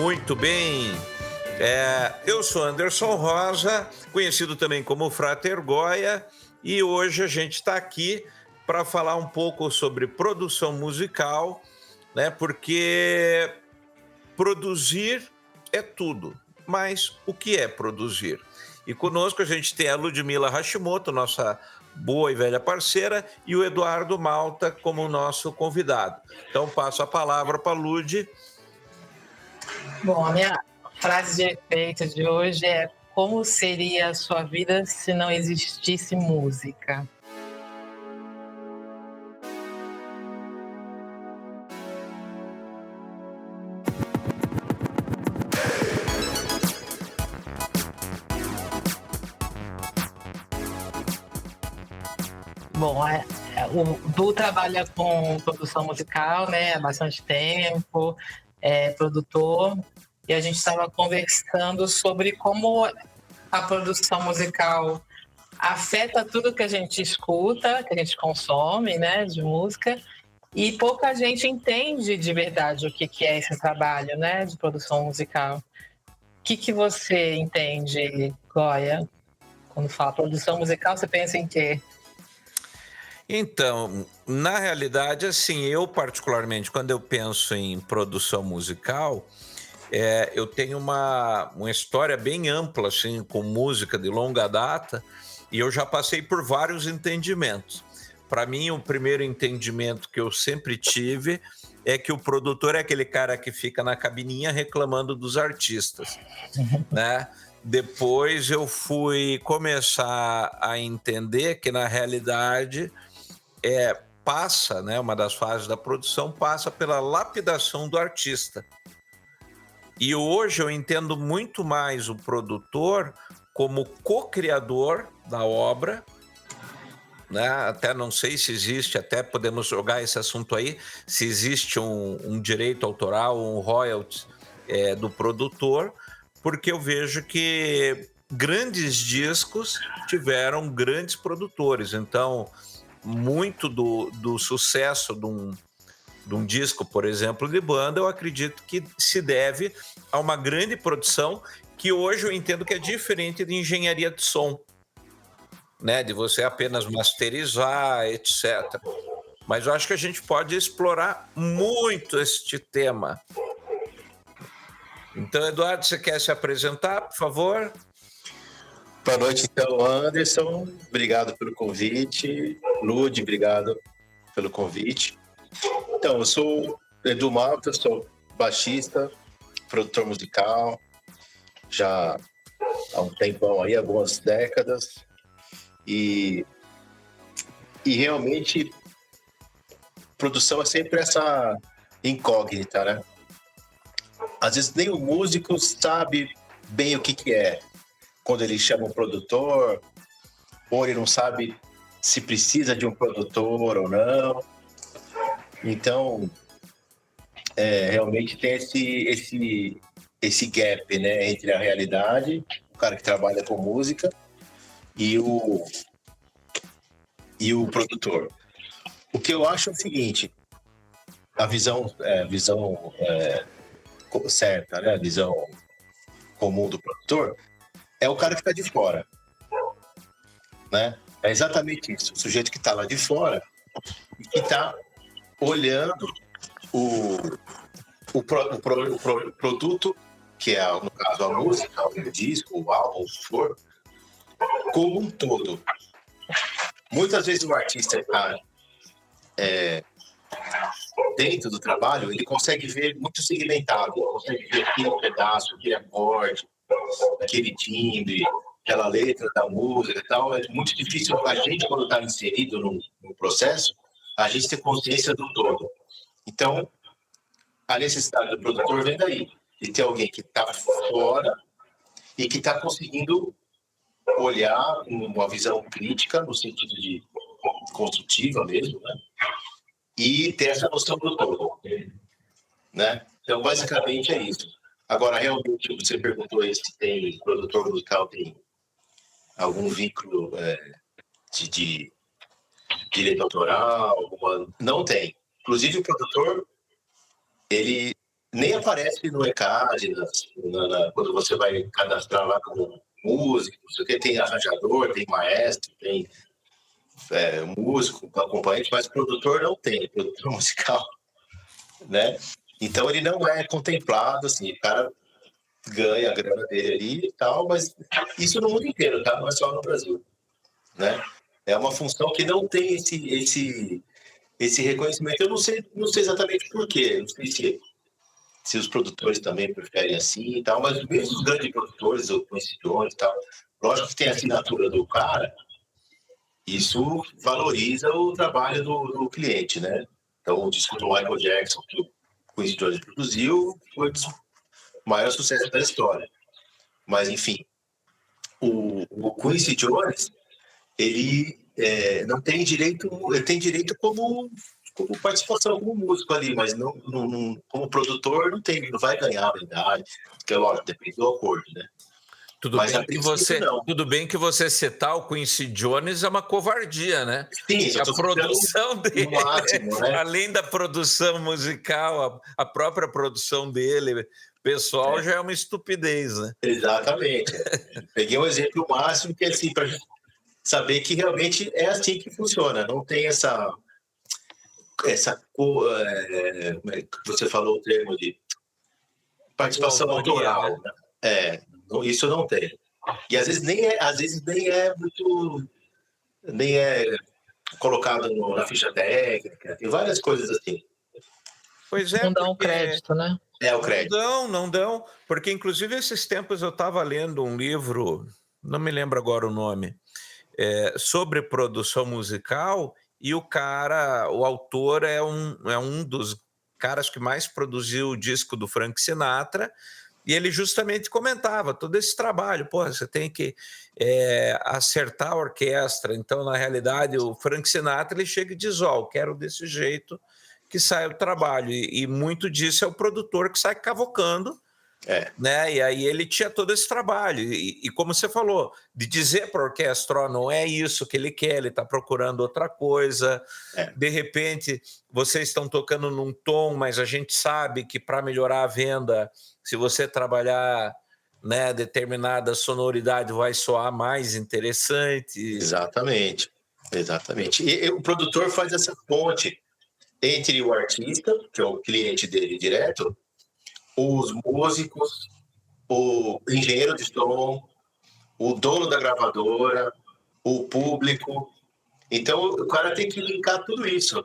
Muito bem. Eu sou Anderson Rosa, conhecido também como Frater Goya, e hoje a gente está aqui para falar um pouco sobre produção musical, né? Porque produzir é tudo, mas o que é produzir? E conosco a gente tem a Ludmila Hashimoto, nossa boa e velha parceira, e o Eduardo Malta como nosso convidado. Então passo a palavra para a Lud. Bom, a minha frase de efeito de hoje é: como seria a sua vida se não existisse música? Bom, o Du trabalha com produção musical, né, há bastante tempo, é produtor, e a gente estava conversando sobre como a produção musical afeta tudo que a gente escuta, que a gente consome, né, de música, e pouca gente entende de verdade o que é esse trabalho, né, de produção musical. O que você entende, Goya? Quando fala produção musical, você pensa em quê? Então, na realidade, assim, eu particularmente, quando eu penso em produção musical, eu tenho uma história bem ampla, assim, com música de longa data, e eu já passei por vários entendimentos. Para mim, o primeiro entendimento que eu sempre tive é que o produtor é aquele cara que fica na cabininha reclamando dos artistas, né? Depois eu fui começar a entender que, na realidade, passa, né, uma das fases da produção passa pela lapidação do artista. E hoje eu entendo muito mais o produtor como co-criador da obra, né? Até não sei se existe, até podemos jogar esse assunto aí, se existe um direito autoral, um royalties do produtor, porque eu vejo que grandes discos tiveram grandes produtores, então muito do sucesso de um disco, por exemplo, de banda, eu acredito que se deve a uma grande produção que hoje eu entendo que é diferente de engenharia de som, né? De você apenas masterizar, etc. Mas eu acho que a gente pode explorar muito este tema. Então, Eduardo, você quer se apresentar, por favor? Boa noite, então, Anderson. Obrigado pelo convite. Lud, obrigado pelo convite. Então, eu sou Edu Malta, sou baixista, produtor musical, já há um tempão aí, algumas décadas. E realmente, produção é sempre essa incógnita, né? Às vezes nem o músico sabe bem o que é. Quando ele chama um produtor, ou ele não sabe se precisa de um produtor ou não. Então, realmente tem esse gap, né, entre a realidade, o cara que trabalha com música, e o produtor. O que eu acho é o seguinte: a visão certa, né, a visão comum do produtor, é o cara que está de fora, né? É exatamente isso. O sujeito que está lá de fora e que está olhando o produto, que é, no caso, a música, o disco, o álbum, o que for, como um todo. Muitas vezes o artista está dentro do trabalho, ele consegue ver muito segmentado, consegue ver aquele pedaço, aquele acorde, aquele timbre, aquela letra da música e tal. É muito difícil a gente, quando está inserido no processo, a gente ter consciência do todo. Então, a necessidade do produtor vem daí, de ter alguém que está fora e que está conseguindo olhar com uma visão crítica, no sentido de construtiva mesmo, né? E ter essa noção do todo, né? Então, basicamente é isso. Agora, realmente, você perguntou aí se tem produtor musical, tem algum vínculo de direito autoral, não tem. Inclusive, o produtor, ele nem aparece no ECAD, quando você vai cadastrar lá como músico, não sei o que, tem arranjador, tem maestro, tem músico, acompanhante, mas produtor não tem, produtor musical, né? Então ele não é contemplado, assim, o cara ganha a grana dele ali e tal, mas isso no mundo inteiro, tá? Não é só no Brasil, né? É uma função que não tem esse reconhecimento. Eu não sei exatamente por quê, não sei se os produtores também preferem assim e tal, mas mesmo os grandes produtores, o Quincy Jones e tal, lógico que tem a assinatura do cara, isso valoriza o trabalho do cliente, né? Então, o disco do Michael Jackson, que o Quincy Jones produziu, foi o maior sucesso da história. Mas, enfim, o Quincy Jones, ele não tem direito, ele tem direito como participação como músico ali, mas não, como produtor não tem, não vai ganhar a verdade, porque lógico, depende do acordo, né? Tudo bem que você citar o Quincy Jones é uma covardia, né? Sim, a produção dele, máximo, né? Além da produção musical, a própria produção dele, pessoal, já é uma estupidez, né? Exatamente. Peguei um exemplo máximo que é assim, para saber que realmente é assim que funciona, não tem essa você falou o termo de participação autoral, né? Isso não tem. E às vezes nem é muito, nem é colocado na ficha técnica, tem várias coisas assim. Pois é, não dão crédito, né? O crédito. Não dão, porque inclusive esses tempos eu estava lendo um livro, não me lembro agora o nome, sobre produção musical, e o autor é um dos caras que mais produziu o disco do Frank Sinatra, e ele justamente comentava todo esse trabalho. Você tem que acertar a orquestra. Então, na realidade, o Frank Sinatra ele chega e diz: quero desse jeito que saia o trabalho. E muito disso é o produtor que sai cavocando. Né? E aí ele tinha todo esse trabalho. E como você falou, de dizer para a orquestra: não é isso que ele quer, ele está procurando outra coisa. De repente, vocês estão tocando num tom, mas a gente sabe que para melhorar a venda, se você trabalhar, né, determinada sonoridade, vai soar mais interessante. Exatamente. E o produtor faz essa ponte entre o artista, que é o cliente dele direto, os músicos, o engenheiro de som, o dono da gravadora, o público. Então, o cara tem que linkar tudo isso,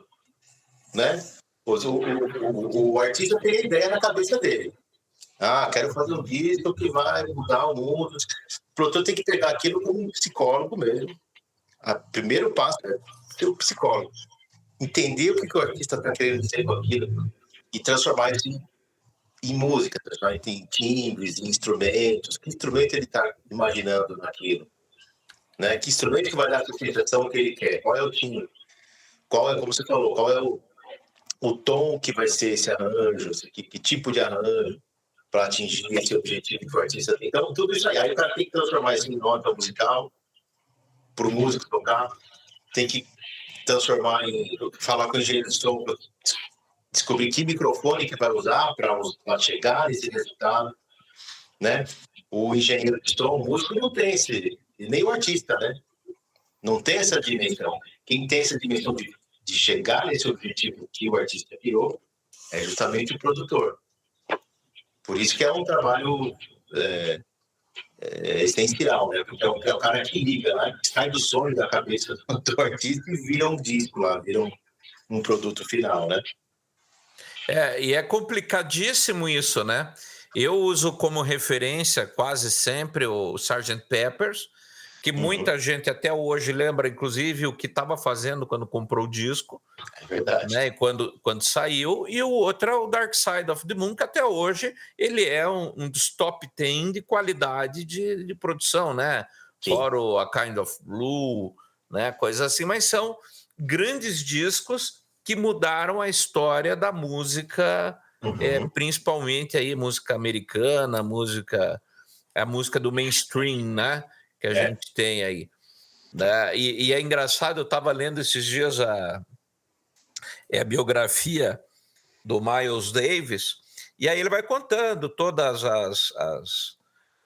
né? O artista tem a ideia na cabeça dele. Quero fazer um disco que vai mudar o mundo. O produtor tem que pegar aquilo como um psicólogo mesmo. O primeiro passo é ser um psicólogo. Entender o que o artista está querendo dizer com aquilo e transformar isso em música, transformar em timbres, em instrumentos. Que instrumento ele está imaginando naquilo? Né? Que instrumento que vai dar a sensação que ele quer? Qual é o timbre? Qual é, como você falou, qual é o tom que vai ser esse arranjo? Que tipo de arranjo para atingir esse objetivo que o artista tem? Então, tudo isso aí. Aí o cara tem que transformar isso em nota musical, para o músico tocar, tem que transformar falar com o engenheiro de som, descobrir que microfone que vai usar para chegar nesse resultado, né? O engenheiro de som, o músico não tem nem o artista, né? Não tem essa dimensão. Quem tem essa dimensão de chegar nesse objetivo que o artista criou é justamente o produtor. Por isso que é um trabalho essencial, né? Porque é o cara que liga, né? Sai do sonho da cabeça do artista e vira um disco lá, vira um produto final, né? E é complicadíssimo isso, né? Eu uso como referência quase sempre o Sgt. Pepper's, que muita gente até hoje lembra, inclusive, o que estava fazendo quando comprou o disco. É verdade. Né? Quando saiu. E o outro é o Dark Side of the Moon, que até hoje ele é um dos top 10 de qualidade de produção, né? Sim. Fora o A Kind of Blue, né? Coisas assim, mas são grandes discos que mudaram a história da música, principalmente aí música americana, a música do mainstream, né? Que a gente tem aí. Né? E é engraçado, eu estava lendo esses dias a biografia do Miles Davis, E aí ele vai contando todas as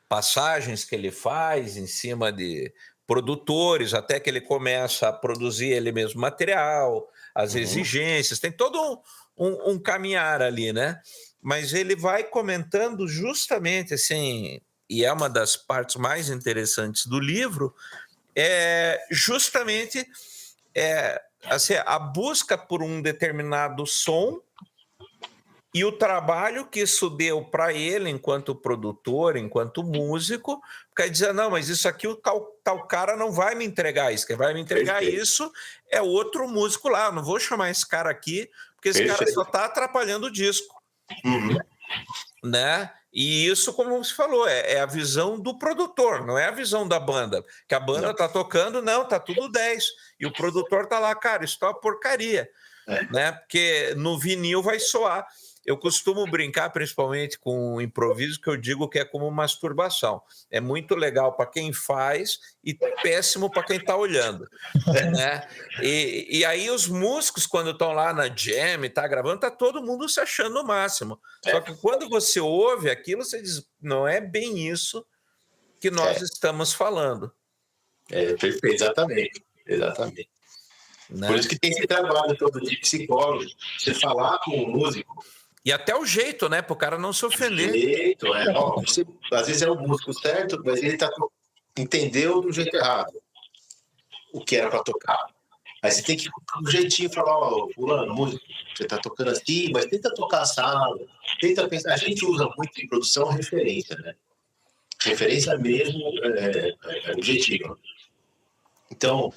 passagens que ele faz em cima de produtores, até que ele começa a produzir ele mesmo material, as exigências, tem todo um caminhar ali, né? Mas ele vai comentando justamente assim, e é uma das partes mais interessantes do livro, justamente assim, a busca por um determinado som e o trabalho que isso deu para ele enquanto produtor, enquanto músico, quer dizer, não, mas isso aqui o tal cara não vai me entregar isso, quem vai me entregar isso é outro músico lá, eu não vou chamar esse cara aqui, porque esse cara só está atrapalhando o disco. Né? E isso, como você falou, é a visão do produtor, não é a visão da banda, que a banda está tocando, não, tá tudo 10, e o produtor tá lá, cara, isso tá uma porcaria, né? Porque no vinil vai soar. Eu costumo brincar, principalmente com o improviso, que eu digo que é como masturbação. É muito legal para quem faz e péssimo para quem está olhando. Né? E aí os músicos, quando estão lá na jam e tá gravando, tá todo mundo se achando o máximo. Só que quando você ouve aquilo, você diz, não é bem isso que nós estamos falando. Perfeito, exatamente. Né? Por isso que tem esse trabalho todo de psicólogo, você falar com o músico. E até o jeito, né? Para o cara não se ofender. Você, às vezes é o músico certo, mas ele entendeu do jeito errado o que era para tocar. Aí você tem que, um jeitinho, falar, fulano, músico, você tá tocando assim, mas tenta tocar assado, tenta pensar. A gente usa muito em produção referência, né? Referência mesmo é objetivo. Então,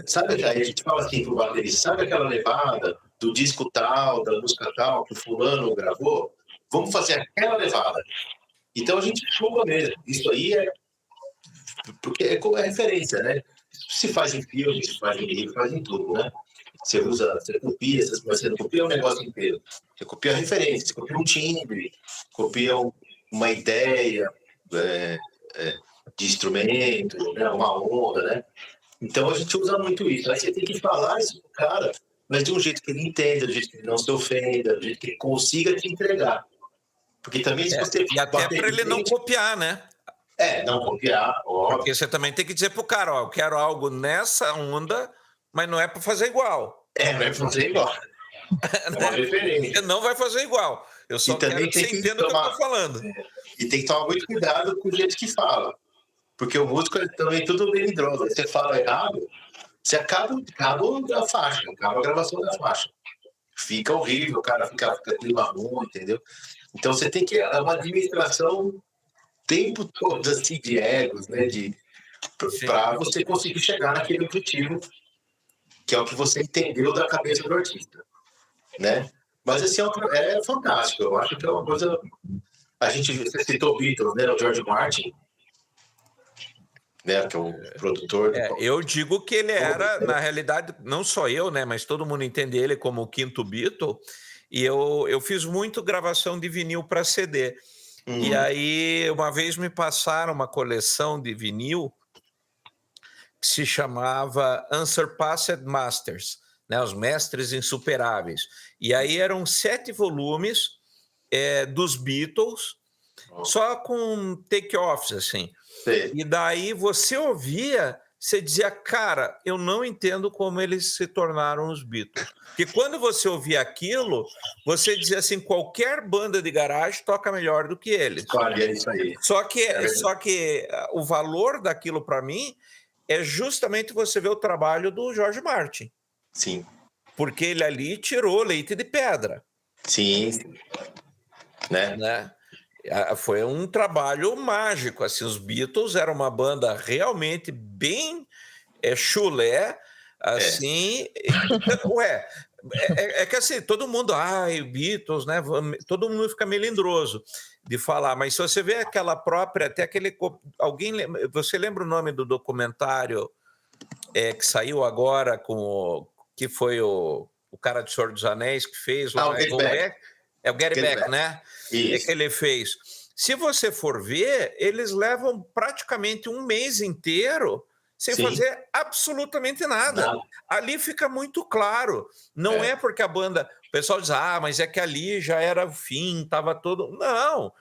sabe, a gente fala assim pro baterista, sabe aquela levada do disco tal, da música tal, que o fulano gravou? Vamos fazer aquela levada. Então a gente chupa mesmo. Isso aí porque é referência, né? Se faz em filme, se faz em livro, faz em tudo, né? Você copia, você não copia o negócio inteiro. Você copia a referência, você copia um timbre, copia uma ideia de instrumento, né? Uma onda, né? Então a gente usa muito isso. Aí você tem que falar isso pro cara, mas de um jeito que ele entenda, de um jeito que ele não se ofenda, de um jeito que ele consiga te entregar. Porque também se você... E até para ele não copiar, né? Não copiar, óbvio. Porque você também tem que dizer pro cara, eu quero algo nessa onda, mas não é para fazer igual. Não é para fazer igual. É uma referência. Você não vai fazer igual. Eu só quero que você entenda o que eu tô falando. E tem que tomar muito cuidado com o jeito que fala. Porque o músico também tudo melindroso. Você fala errado, você acaba a faixa, acaba a gravação da faixa. Fica horrível, o cara fica clima ruim, entendeu? Então você tem que... É uma administração o tempo todo, assim, de egos, né? Para você conseguir chegar naquele objetivo, que é o que você entendeu da cabeça do artista, né? Mas, assim, é fantástico. Eu acho que é uma coisa... Você citou Beatles, né? O George Martin, né, que é o produtor. Eu digo que ele era, na realidade, não só eu, né, mas todo mundo entende ele como o quinto Beatle, e eu fiz muito gravação de vinil para CD. E aí, uma vez me passaram uma coleção de vinil que se chamava Unsurpassed Masters, né, os mestres insuperáveis. E aí eram 7 volumes dos Beatles, só com take-offs, assim. Sim. E daí você ouvia, você dizia, cara, eu não entendo como eles se tornaram os Beatles. Porque quando você ouvia aquilo, você dizia assim, qualquer banda de garagem toca melhor do que eles. Claro, é isso aí. Só que o valor daquilo para mim é justamente você ver o trabalho do George Martin. Sim. Porque ele ali tirou leite de pedra. Sim. Né? Foi um trabalho mágico, assim, os Beatles eram uma banda realmente bem chulé, assim, que assim, todo mundo, Beatles, né, todo mundo fica melindroso de falar, mas se você vê aquela própria, até aquele, você lembra o nome do documentário que saiu agora, que foi o cara do Senhor dos Anéis que fez, o Get Back. É o Get Back, né? Isso. Que ele fez. Se você for ver, eles levam praticamente um mês inteiro sem fazer absolutamente nada. Ali fica muito claro. Não é porque a banda... O pessoal diz, mas é que ali já era o fim, estava todo... Não,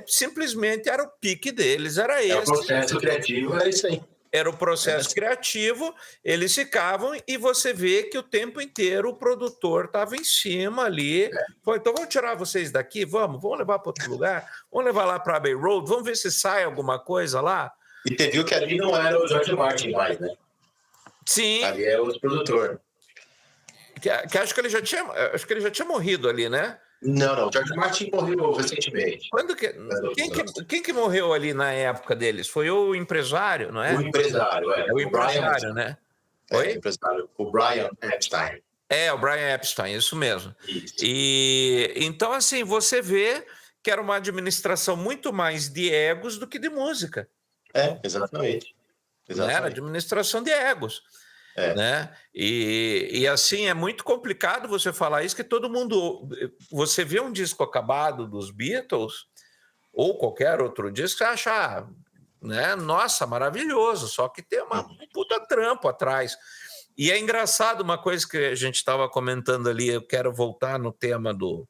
simplesmente era o pique deles, era esse. O processo criativo, é isso aí. Era o processo criativo, eles ficavam e você vê que o tempo inteiro o produtor estava em cima ali. Foi, então vamos tirar vocês daqui, vamos levar para outro lugar, vamos levar lá para Abbey Road, vamos ver se sai alguma coisa lá. E você viu que ali não era o George Martin mais, né? Sim. Ali é outro produtor. Que acho que ele já tinha morrido ali, né? Não, George Martin morreu recentemente. Quem que morreu ali na época deles? Foi o empresário, não é? O empresário, o empresário, né? Oi? O empresário, o Brian Epstein. O Brian Epstein, isso mesmo. Isso. E então, assim, você vê que era uma administração muito mais de egos do que de música. Exatamente. Era administração de egos. Né? E assim, é muito complicado você falar isso, que todo mundo... Você vê um disco acabado dos Beatles, ou qualquer outro disco, você acha, né? Nossa, maravilhoso, só que tem um puta trampo atrás. E é engraçado uma coisa que a gente estava comentando ali, eu quero voltar no tema do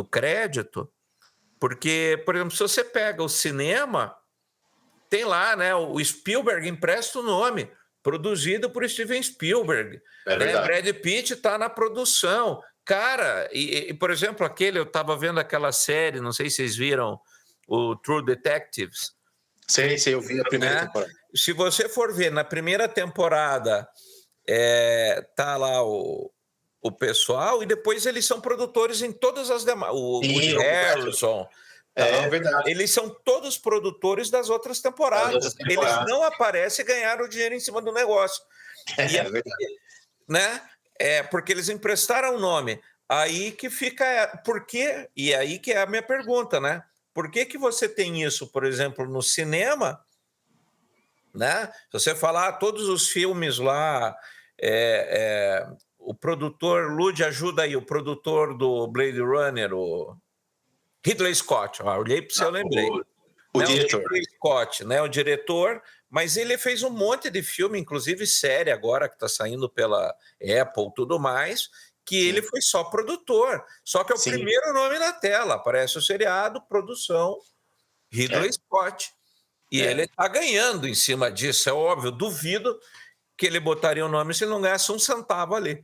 crédito, porque, por exemplo, se você pega o cinema, tem lá, né? O Spielberg empresta o nome, produzido por Steven Spielberg. Né? Brad Pitt está na produção. Cara, por exemplo, eu estava vendo aquela série, não sei se vocês viram, o True Detectives. Sei, eu vi a primeira temporada. Se você for ver, na primeira temporada, tá lá o pessoal, e depois eles são produtores em todas as demais. O Harrison... verdade. Eles são todos produtores das outras temporadas. Eles não aparecem e ganharam dinheiro em cima do negócio. Verdade. Né? Porque eles emprestaram o nome. Aí que fica... Por quê? E aí que é a minha pergunta, né? Por que você tem isso, por exemplo, no cinema? Né? Se você falar todos os filmes lá... o produtor... Lud, ajuda aí. O produtor do Blade Runner, o... Ridley Scott, olhei para você, eu lembrei. O diretor. Ridley Scott, né, o diretor, mas ele fez um monte de filme, inclusive série agora, que está saindo pela Apple e tudo mais, que ele foi só produtor. Só que é o primeiro nome na tela, aparece o seriado, produção, Ridley Scott. E ele está ganhando em cima disso, é óbvio, duvido que ele botaria o nome se ele não ganhasse um centavo ali.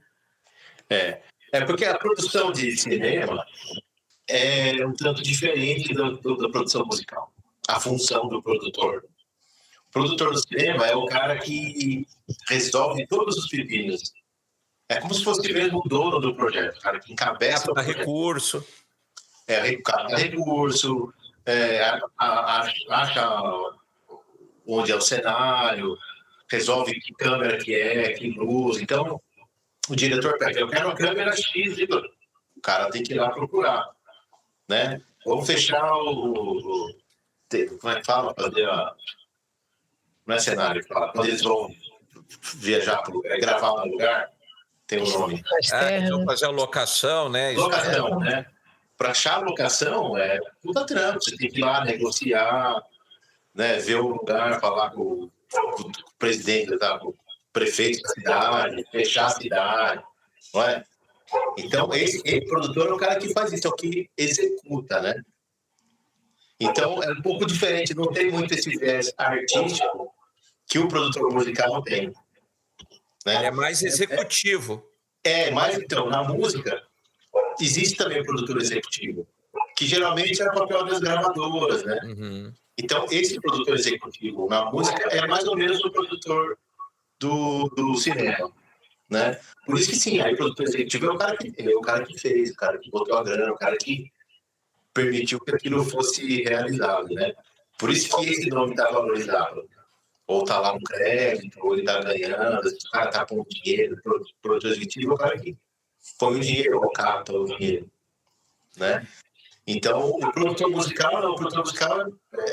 Porque a produção de cinema é um tanto diferente da produção musical. A função do produtor. O produtor do cinema é o cara que resolve todos os pepinos. É como se fosse mesmo o dono do projeto, o cara que encabeça o projeto. Recurso. Recurso, acha onde é o cenário, resolve que câmera que luz. Então, o diretor pede, eu quero uma câmera X, o cara tem que ir lá procurar. Né? Vamos fechar como é que fala? Não é cenário, fala. Quando eles vão viajar para o lugar, gravar no lugar, tem um nome. Vão fazer a locação, né? Locação, né? Para achar a locação é puta trampo. Você tem que ir lá negociar, né? Ver o lugar, falar com o presidente, com o prefeito da cidade, fechar a cidade, não é? Então, esse produtor é o cara que faz isso, é o que executa, né? Então, é um pouco diferente, não tem muito esse viés artístico que o produtor musical tem. Né? É mais executivo. Mas então, na música, existe também o produtor executivo, que geralmente é o papel das gravadoras, né? Uhum. Então, esse produtor executivo na música é mais ou menos o produtor do cinema. Né? Por isso que sim, aí o produtor executivo é o cara que fez, o cara que botou a grana, o cara que permitiu que aquilo fosse realizado, né? Por isso que esse nome está valorizado. Ou está lá no crédito, ou ele está ganhando, o cara está pondo dinheiro, o produtor executivo é o cara que põe o dinheiro, ou capta o dinheiro, né? Então, o produtor musical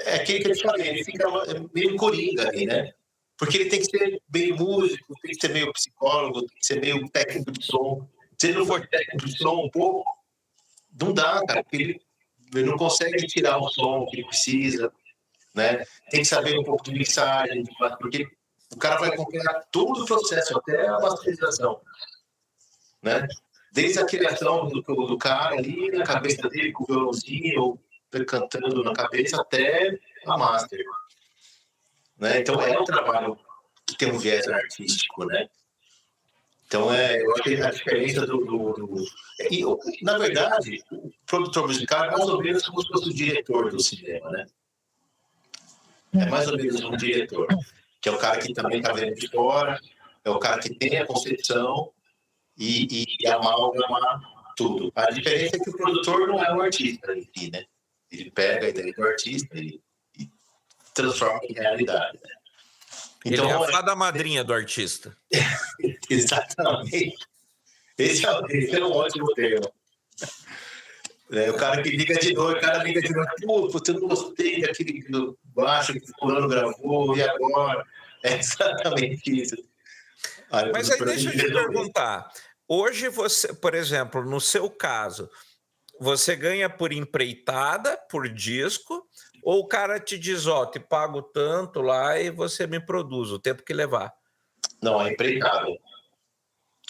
é aquele que eu te falei, ele fica meio coringa ali, né? Porque ele tem que ser meio músico, tem que ser meio psicólogo, tem que ser meio técnico de som. Se ele não for técnico de som um pouco, não dá, cara, porque ele não consegue tirar o som que ele precisa, né? Tem que saber um pouco de mixagem, porque o cara vai acompanhar todo o processo, até a masterização, né? Desde a criação do cara ali, na cabeça dele, com o violãozinho, ou cantando na cabeça, até a master. Né? Então, é um trabalho que tem um viés artístico, né? Então, eu acho que a diferença na verdade, o produtor musical é mais ou menos como se fosse o diretor do cinema, né? É mais ou menos um diretor, que é o cara que também está vendo de fora, é o cara que tem a concepção e amalgama tudo. A diferença é que o produtor não é um artista em si, né? Ele pega a ideia do artista e transforma em realidade, né? Então, ele é a fada madrinha do artista. Exatamente. Esse é um ótimo termo. O cara que liga de novo, pô, eu não gostei daquele baixo que o fulano gravou, e agora? É exatamente isso. Mas aí deixa eu te perguntar. Hoje você, por exemplo, no seu caso, você ganha por empreitada, por disco, ou o cara te diz, te pago tanto lá e você me produz o tempo que levar? Não, é empreitada.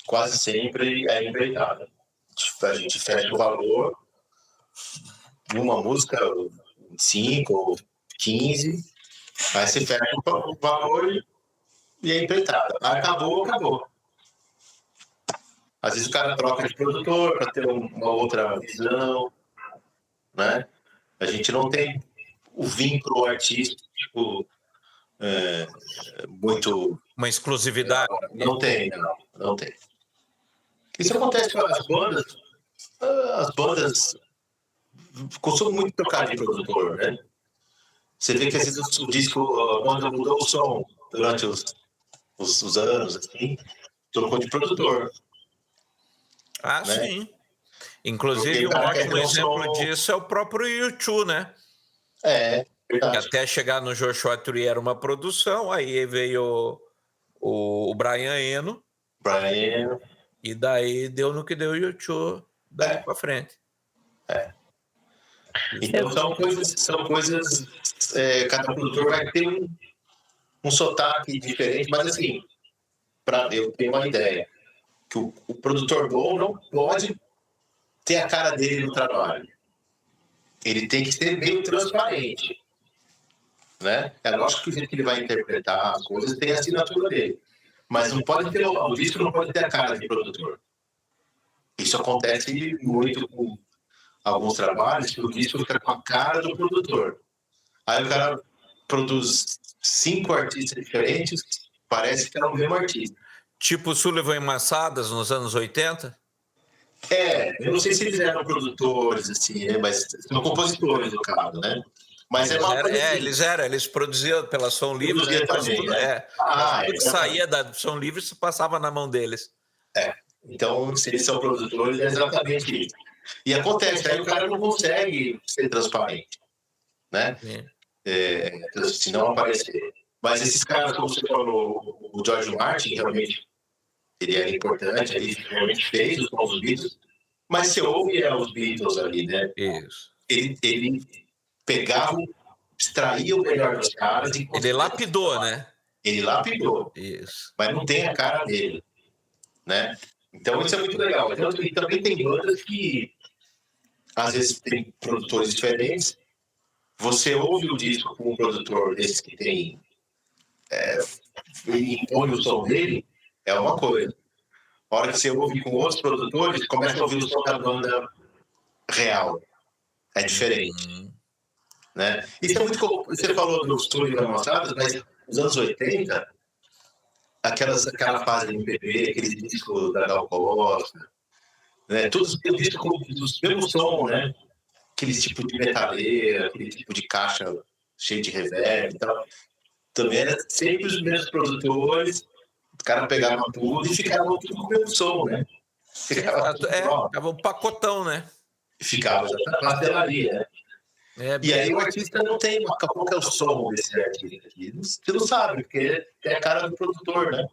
Quase sempre é empreitada. A gente fecha o valor, uma música, 5 ou 15, aí você fecha o valor e é empreitada. Acabou. Às vezes o cara troca de produtor para ter uma outra visão, né? A gente não tem o vínculo artístico muito... Uma exclusividade? Não tem. Isso acontece com as bandas. As bandas costumam muito trocar de produtor, né? Você vê que às vezes o disco, a banda mudou o som durante os anos, assim, trocou de produtor. Né? Sim. Inclusive, um ótimo exemplo disso é o próprio U2, né? Verdade. Que até chegar no Joshua Tree era uma produção, aí veio o Brian Eno. E daí deu no que deu o U2 daí para frente. Então são coisas cada produtor vai ter um sotaque diferente, mas assim, eu tenho uma ideia, que o produtor bom não pode ter a cara dele no trabalho. Ele tem que ser meio transparente. Né? É lógico que o jeito que ele vai interpretar as coisas tem a assinatura dele. Mas não pode ter, o disco não pode ter a cara de produtor. Isso acontece muito com alguns trabalhos, que o disco fica com a cara do produtor. Aí o cara produz 5 artistas diferentes, parece que é o mesmo artista. Tipo Sullivan e Massadas nos anos 80? Eu não sei se eles eram produtores, assim, mas são compositores, no caso, né? Mas eles produziam pela Som Livre. Tudo que saía da Som Livre se passava na mão deles. Então, se eles são produtores, é exatamente isso. E acontece, aí o cara não consegue ser transparente, né? Se não aparecer. Mas esses caras, como você falou, o George Martin, realmente, ele era importante, ele realmente fez os novos Beatles, mas você ouve os Beatles ali, né? Isso. Ele pegava, extraía o melhor dos caras. Ele lapidou, né? Ele lapidou. Isso. Mas não tem a cara dele, né? Então isso é muito legal. E também tem bandas que, às vezes, tem produtores diferentes. Você ouve o disco com um produtor desses que tem... impõe o som dele, é uma coisa. A hora que você ouve com outros produtores, começa a ouvir o som da banda real. É diferente. Né? Isso é muito comum. Você falou dos tours avançados, mas nos anos 80, aquela fase de MPB, aqueles discos da Gal Costa, né? Todos os discos com o mesmo som, né? Aquele tipo de metaleira, aquele tipo de caixa cheio de reverb e tal. Também era sempre os mesmos produtores, os caras pegavam tudo e ficavam tudo com o mesmo som, né? Ficava um pacotão, né? Ficava na pastelaria, né? E aí o artista não tem qual que é o som desse artista aqui. Você não sabe, porque é a cara do produtor, né?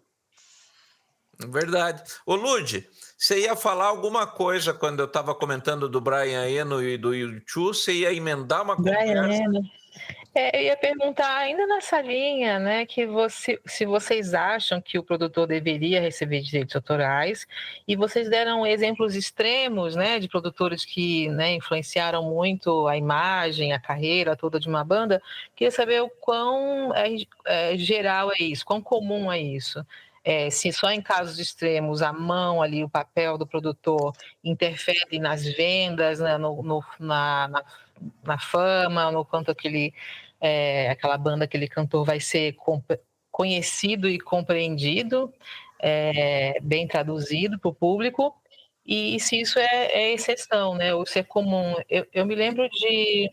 Verdade. Ô, Lud, você ia falar alguma coisa quando eu estava comentando do Brian Eno e do U2? Você ia emendar uma conversa? Brian Eno. Eu ia perguntar ainda nessa linha, né, se vocês acham que o produtor deveria receber direitos autorais, e vocês deram exemplos extremos, né, de produtores que, né, influenciaram muito a imagem, a carreira toda de uma banda. Queria saber o quão geral é isso, quão comum é isso. Se só em casos extremos a mão ali, o papel do produtor interfere nas vendas, né, na fama, no quanto aquela banda, aquele cantor vai ser conhecido e compreendido, bem traduzido para o público, e se isso é exceção, né, ou se é comum. Eu me lembro de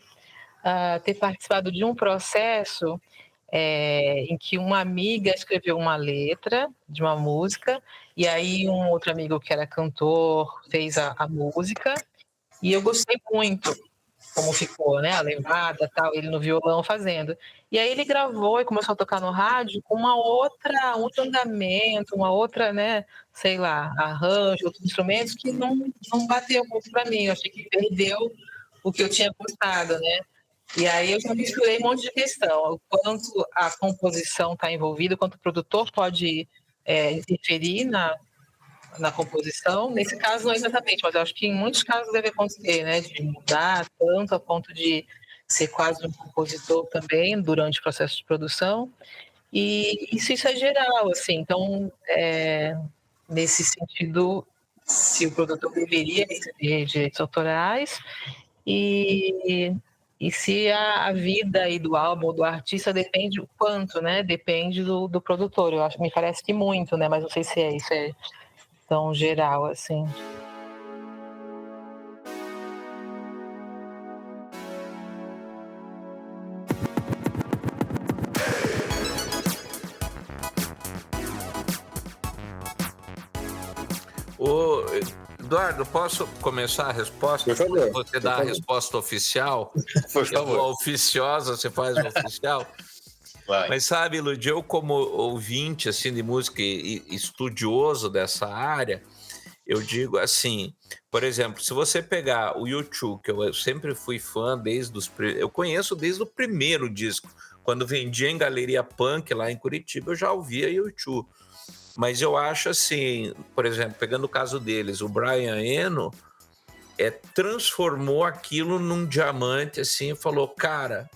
ter participado de um processo em que uma amiga escreveu uma letra de uma música, e aí um outro amigo que era cantor fez a música, e eu gostei muito como ficou, né? A levada, tal, ele no violão fazendo. E aí ele gravou e começou a tocar no rádio com um outro andamento, uma outra, né? Sei lá, arranjo, outros instrumentos que não bateu muito para mim. Eu achei que perdeu o que eu tinha gostado, né? E aí eu já misturei um monte de questão, o quanto a composição está envolvida, o quanto o produtor pode interferir na composição. Nesse caso, não exatamente, mas eu acho que em muitos casos deve acontecer, né? De mudar tanto a ponto de ser quase um compositor também durante o processo de produção. E isso é geral, assim. Então, nesse sentido, se o produtor deveria receber direitos autorais e se a vida aí do álbum ou do artista depende o quanto, né? Depende do produtor. Me parece que muito, né? Mas não sei se isso é tão geral assim. Eduardo, posso começar a resposta? Por favor. Você dá a resposta oficial. Por favor. A oficiosa, você faz o oficial. Vai. Mas sabe, Lud, eu como ouvinte assim, de música e estudioso dessa área, eu digo assim, por exemplo, se você pegar o U2, que eu sempre fui fã eu conheço desde o primeiro disco, quando vendia em galeria punk lá em Curitiba, eu já ouvia U2. Mas eu acho assim, por exemplo, pegando o caso deles, o Brian Eno transformou aquilo num diamante assim, e falou, cara,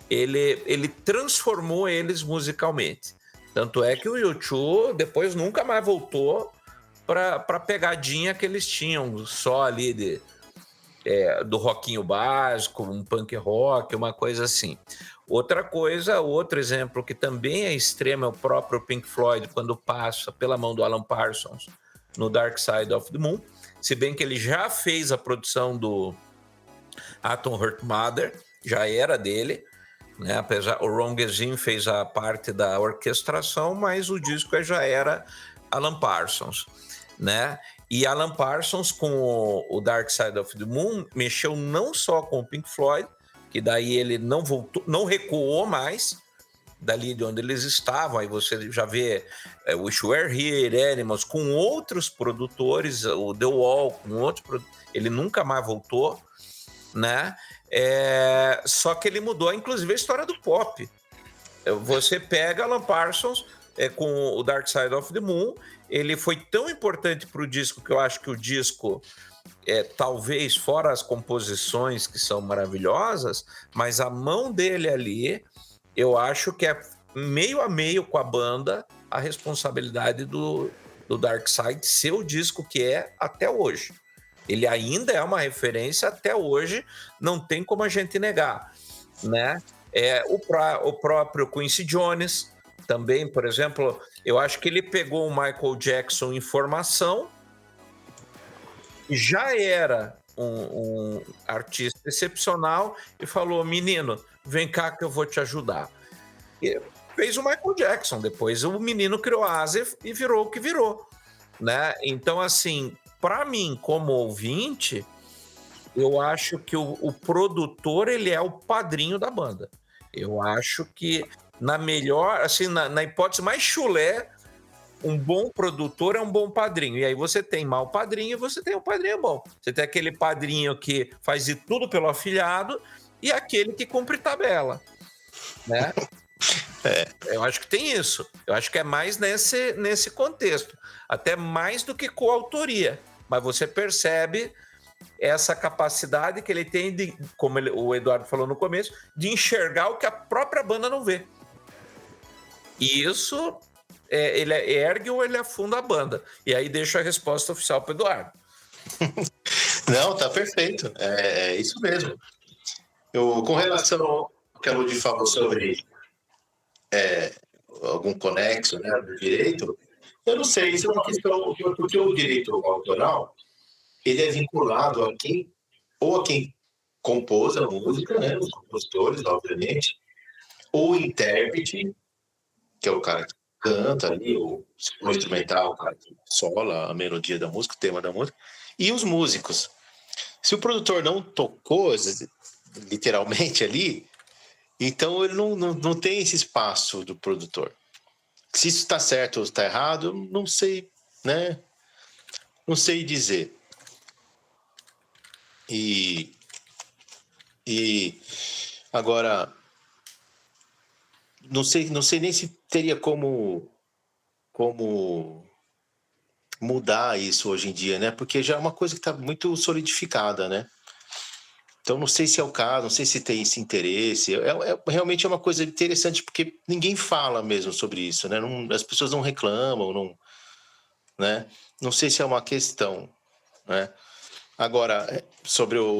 ele transformou eles musicalmente. Tanto é que o U2 depois nunca mais voltou para a pegadinha que eles tinham, só ali do rockinho básico, um punk rock, uma coisa assim. Outro exemplo que também é extremo é o próprio Pink Floyd, quando passa pela mão do Alan Parsons no Dark Side of the Moon, se bem que ele já fez a produção do Atom Heart Mother, já era dele, né? Apesar, o Ron Gezzin fez a parte da orquestração, mas o disco já era Alan Parsons, né? E Alan Parsons, com o Dark Side of the Moon, mexeu não só com o Pink Floyd, que daí ele não voltou, não recuou mais dali de onde eles estavam. Aí você já vê Wish You Were Here, Animals, com outros produtores, o The Wall, com outros, ele nunca mais voltou, né? Só que ele mudou, inclusive, a história do pop. Você pega Alan Parsons com o Dark Side of the Moon, ele foi tão importante para o disco que eu acho que o disco, talvez, fora as composições que são maravilhosas, mas a mão dele ali, eu acho que é meio a meio com a banda a responsabilidade do Dark Side ser o disco que é até hoje. Ele ainda é uma referência até hoje, não tem como a gente negar, né? O próprio Quincy Jones também, por exemplo, eu acho que ele pegou o Michael Jackson em formação, já era um artista excepcional e falou, menino, vem cá que eu vou te ajudar. E fez o Michael Jackson, depois o menino criou a asa e virou o que virou, né? Então, assim, para mim, como ouvinte, eu acho que o produtor, ele é o padrinho da banda. Eu acho que na melhor, assim, na hipótese mais chulé, um bom produtor é um bom padrinho. E aí você tem mau padrinho e você tem um padrinho bom. Você tem aquele padrinho que faz de tudo pelo afilhado e aquele que cumpre tabela, né? Eu acho que tem isso. Eu acho que é mais nesse contexto. Até mais do que coautoria. Mas você percebe essa capacidade que ele tem de, como o Eduardo falou no começo, de enxergar o que a própria banda não vê. E isso, ele ergue ou ele afunda a banda. E aí deixa a resposta oficial para o Eduardo. Não, tá perfeito. É isso mesmo. Com relação ao que a Ludi falou sobre algum conexo, né, do direito, eu não sei, isso é uma questão, porque o direito autoral, ele é vinculado a quem compôs a música, né, os compositores, obviamente, ou o intérprete, que é o cara que canta ali, o instrumental, o cara que sola a melodia da música, o tema da música, e os músicos. Se o produtor não tocou, literalmente ali, então ele não tem esse espaço do produtor. Se isso está certo ou está errado, não sei, né? Não sei dizer. E agora, não sei nem se teria como mudar isso hoje em dia, né? Porque já é uma coisa que está muito solidificada, né? Então, não sei se é o caso, não sei se tem esse interesse. Realmente é uma coisa interessante, porque ninguém fala mesmo sobre isso, né? As pessoas não reclamam, né? Não sei se é uma questão, né? Agora, sobre o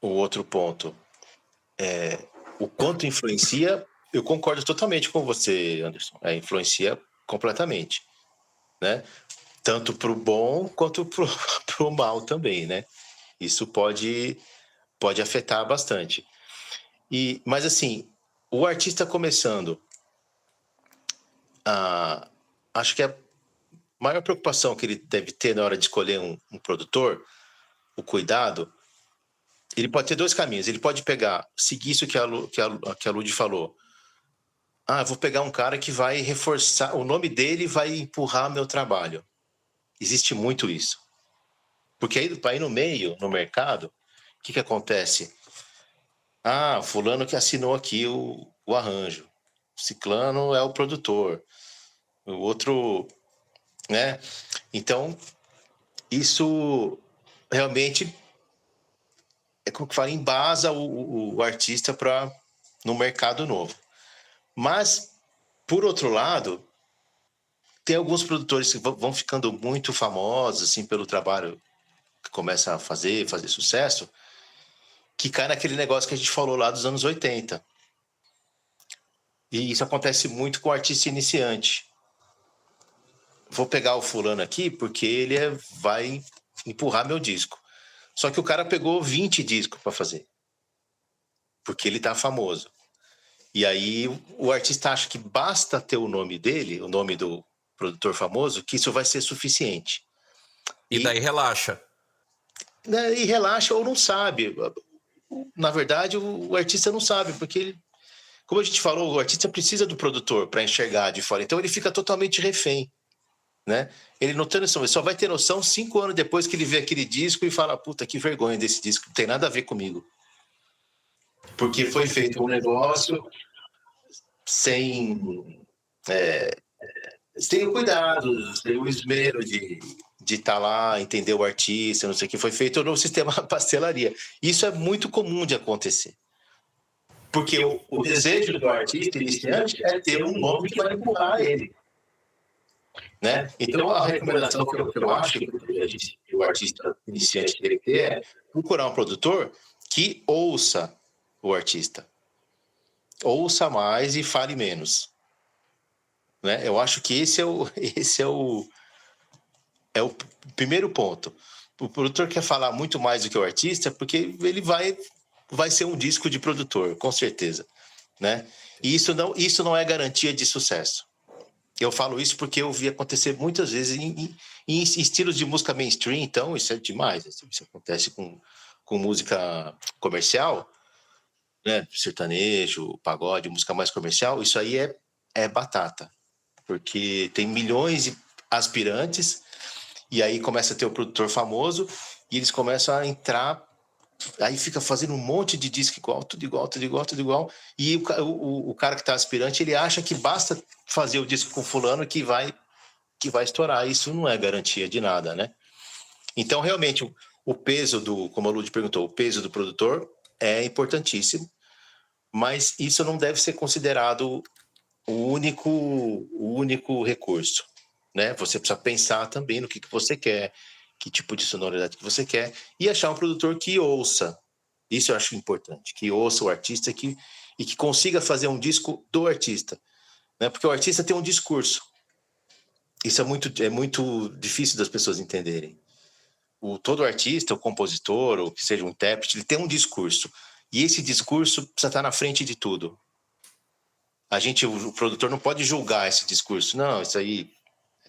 outro ponto, o quanto influencia, eu concordo totalmente com você, Anderson. Influencia completamente, né? Tanto para o bom quanto para o mal também, né? Isso pode afetar bastante. Mas assim, o artista começando, acho que a maior preocupação que ele deve ter na hora de escolher um produtor, o cuidado, ele pode ter dois caminhos. Ele pode seguir isso que a Ludi falou. Eu vou pegar um cara que vai reforçar, o nome dele vai empurrar meu trabalho. Existe muito isso. Porque aí no meio, no mercado, o que acontece? Fulano que assinou aqui o arranjo. Ciclano é o produtor. O outro, né? Então, isso realmente como que fala, embasa o artista no mercado novo. Mas, por outro lado, tem alguns produtores que vão ficando muito famosos assim, pelo trabalho que começa a fazer sucesso, que cai naquele negócio que a gente falou lá dos anos 80. E isso acontece muito com o artista iniciante. Vou pegar o fulano aqui porque ele vai empurrar meu disco. Só que o cara pegou 20 discos para fazer. Porque ele tá famoso. E aí o artista acha que basta ter o nome dele, o nome do produtor famoso, que isso vai ser suficiente. E daí relaxa. E relaxa ou não sabe. Na verdade, o artista não sabe, porque ele, como a gente falou, o artista precisa do produtor para enxergar de fora. Então ele fica totalmente refém, né? Ele não tem noção, ele só vai ter noção 5 anos depois que ele vê aquele disco e fala, puta, que vergonha desse disco, não tem nada a ver comigo. Porque foi feito um negócio sem o cuidado, sem o esmero de estar lá, entender o artista, não sei o que, foi feito no sistema pastelaria. Isso é muito comum de acontecer. Porque o desejo do artista iniciante é ter um nome que vai empurrar ele. Né? Então, a recomendação que eu acho que o artista iniciante deve ter é procurar um produtor que ouça o artista. Ouça mais e fale menos. Né? Eu acho que esse é o primeiro ponto. O produtor quer falar muito mais do que o artista porque ele vai ser um disco de produtor, com certeza. Né? E isso não é garantia de sucesso. Eu falo isso porque eu vi acontecer muitas vezes em estilos de música mainstream, então isso é demais. Isso acontece com música comercial, né? Sertanejo, pagode, música mais comercial, isso aí é batata. Porque tem milhões de aspirantes, e aí começa a ter o produtor famoso, e eles começam a entrar aí fica fazendo um monte de disco igual, tudo igual, tudo igual, tudo igual, e o cara que está aspirante, ele acha que basta fazer o disco com fulano que vai estourar. Isso não é garantia de nada, né? Então, realmente, o peso como a Lud perguntou, o peso do produtor é importantíssimo, mas isso não deve ser considerado o único recurso, né? Você precisa pensar também no que você quer, que tipo de sonoridade que você quer, e achar um produtor que ouça. Isso eu acho importante, que ouça o artista e que consiga fazer um disco do artista, né? Porque o artista tem um discurso. Isso é muito difícil das pessoas entenderem. Todo artista, o compositor, ou que seja um intérprete, ele tem um discurso. E esse discurso precisa estar na frente de tudo. O produtor não pode julgar esse discurso. Não, isso aí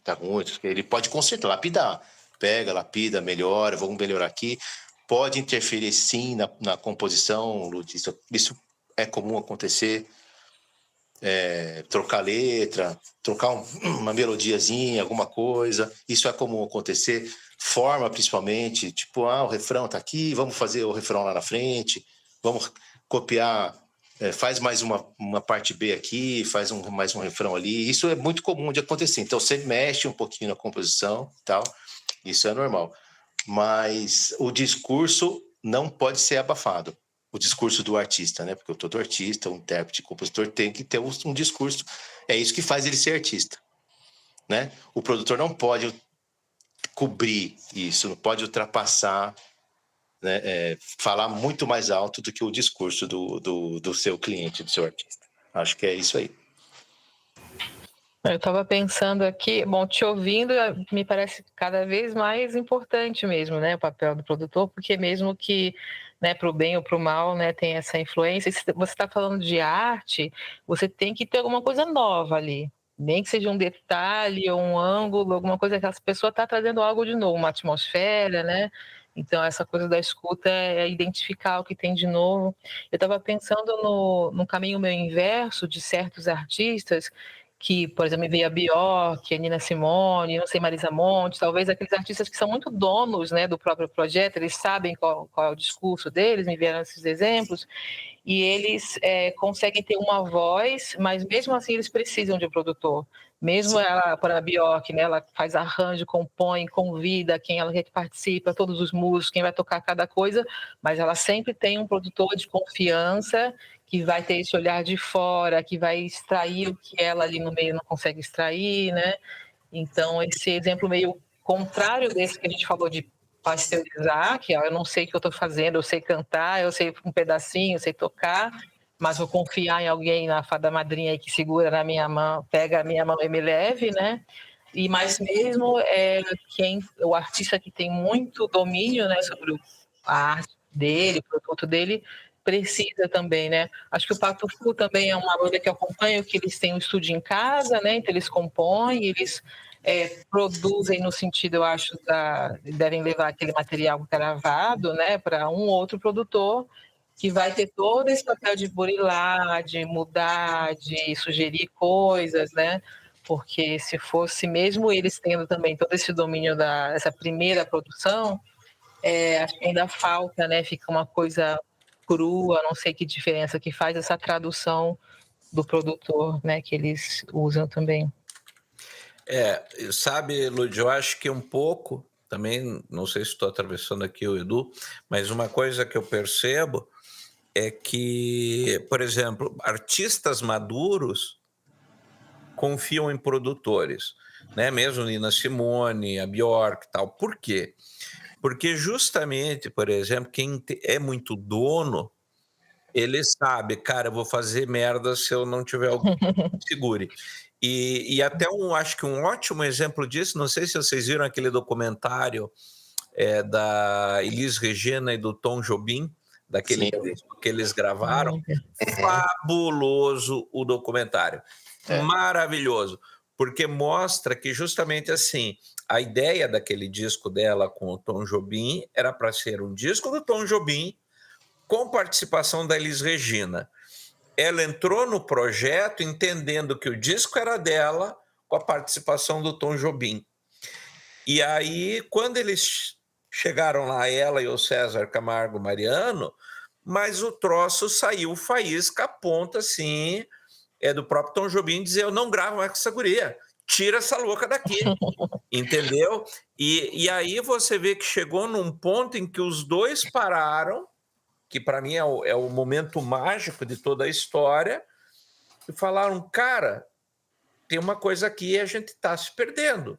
tá ruim. Ele pode consertar, lapidar. Pega, lapida, melhora, vamos melhorar aqui. Pode interferir, sim, na composição, Lud. Isso é comum acontecer. Trocar letra, trocar uma melodiazinha, alguma coisa. Isso é comum acontecer. Forma, principalmente, tipo, o refrão tá aqui, vamos fazer o refrão lá na frente, vamos copiar, faz mais uma parte B aqui, faz mais um refrão ali. Isso é muito comum de acontecer. Então, você mexe um pouquinho na composição, tal, isso é normal. Mas o discurso não pode ser abafado. O discurso do artista, né? Porque todo artista, um intérprete, compositor tem que ter um discurso. É isso que faz ele ser artista, né? O produtor não pode cobrir isso, não pode ultrapassar, né? Falar muito mais alto do que o discurso do seu cliente, do seu artista. Acho que é isso aí. Eu estava pensando aqui, bom, te ouvindo, me parece cada vez mais importante mesmo, né, o papel do produtor, porque mesmo que, né, para o bem ou para o mal, né, tem essa influência. E se você está falando de arte, você tem que ter alguma coisa nova ali, nem que seja um detalhe ou um ângulo, alguma coisa que essa pessoa está trazendo algo de novo, uma atmosfera, né? Então, essa coisa da escuta é identificar o que tem de novo. Eu estava pensando no caminho meio inverso de certos artistas que, por exemplo, veio a Bjork, a Nina Simone, não sei, Marisa Monte, talvez aqueles artistas que são muito donos, né, do próprio projeto, eles sabem qual é o discurso deles, me vieram esses exemplos, e eles conseguem ter uma voz, mas mesmo assim eles precisam de um produtor. Mesmo ela, para a Bjork, né, ela faz arranjo, compõe, convida quem ela quer que participa, todos os músicos, quem vai tocar cada coisa, mas ela sempre tem um produtor de confiança que vai ter esse olhar de fora, que vai extrair o que ela ali no meio não consegue extrair, né? Então, esse exemplo meio contrário desse que a gente falou de pasteurizar, que eu não sei o que eu estou fazendo, eu sei cantar, eu sei um pedacinho, eu sei tocar, mas vou confiar em alguém, na fada madrinha aí que segura na minha mão, pega a minha mão e me leve, né? E mais mesmo o artista que tem muito domínio, né, sobre a arte dele, o produto dele, precisa também, né? Acho que o Pato Fu também é uma banda que eu acompanho, que eles têm um estúdio em casa, né? Então eles compõem, eles produzem no sentido, eu acho, devem levar aquele material gravado, né, para um outro produtor que vai ter todo esse papel de burilar, de mudar, de sugerir coisas, né? Porque se fosse mesmo eles tendo também todo esse domínio dessa primeira produção, acho que ainda falta, né? Fica uma coisa crua, não sei que diferença que faz essa tradução do produtor, né? Que eles usam também. Sabe, Lud, eu acho que um pouco, também, não sei se estou atravessando aqui o Edu, mas uma coisa que eu percebo é que, por exemplo, artistas maduros confiam em produtores, né? Mesmo Nina Simone, a Bjork e tal. Por quê? Porque justamente, por exemplo, quem é muito dono, ele sabe, cara, eu vou fazer merda se eu não tiver alguém que segure. E até acho que um ótimo exemplo disso, não sei se vocês viram aquele documentário da Elis Regina e do Tom Jobim, daquele disco que eles gravaram. Fabuloso o documentário. Maravilhoso. Porque mostra que justamente assim, a ideia daquele disco dela com o Tom Jobim era para ser um disco do Tom Jobim com participação da Elis Regina. Ela entrou no projeto entendendo que o disco era dela com a participação do Tom Jobim. E aí, quando eles Chegaram lá ela e o César Camargo Mariano, mas o troço saiu faísca a ponta, assim, do próprio Tom Jobim dizer, eu não gravo mais com essa guria, tira essa louca daqui, entendeu? E aí você vê que chegou num ponto em que os dois pararam, que para mim é o momento mágico de toda a história, e falaram, cara, tem uma coisa aqui e a gente está se perdendo.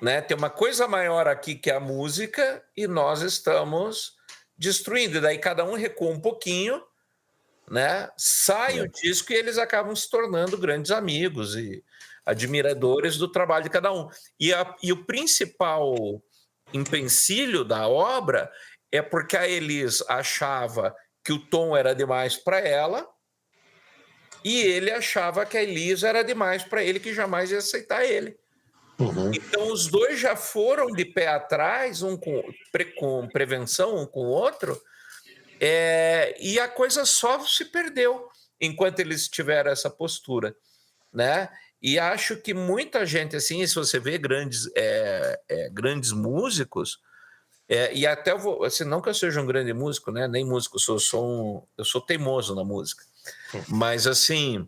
Né? Tem uma coisa maior aqui que é a música e nós estamos destruindo. E daí cada um recua um pouquinho, né? Sai o disco e eles acabam se tornando grandes amigos e admiradores do trabalho de cada um. E o principal empecilho da obra é porque a Elis achava que o Tom era demais para ela e ele achava que a Elis era demais para ele, que jamais ia aceitar ele. Então, os dois já foram de pé atrás, um com prevenção, um com o outro, e a coisa só se perdeu enquanto eles tiveram essa postura, né? E acho que muita gente, assim, se você vê grandes músicos, e até eu vou, assim, não que eu seja um grande músico, né? Nem músico, eu sou teimoso na música, mas assim,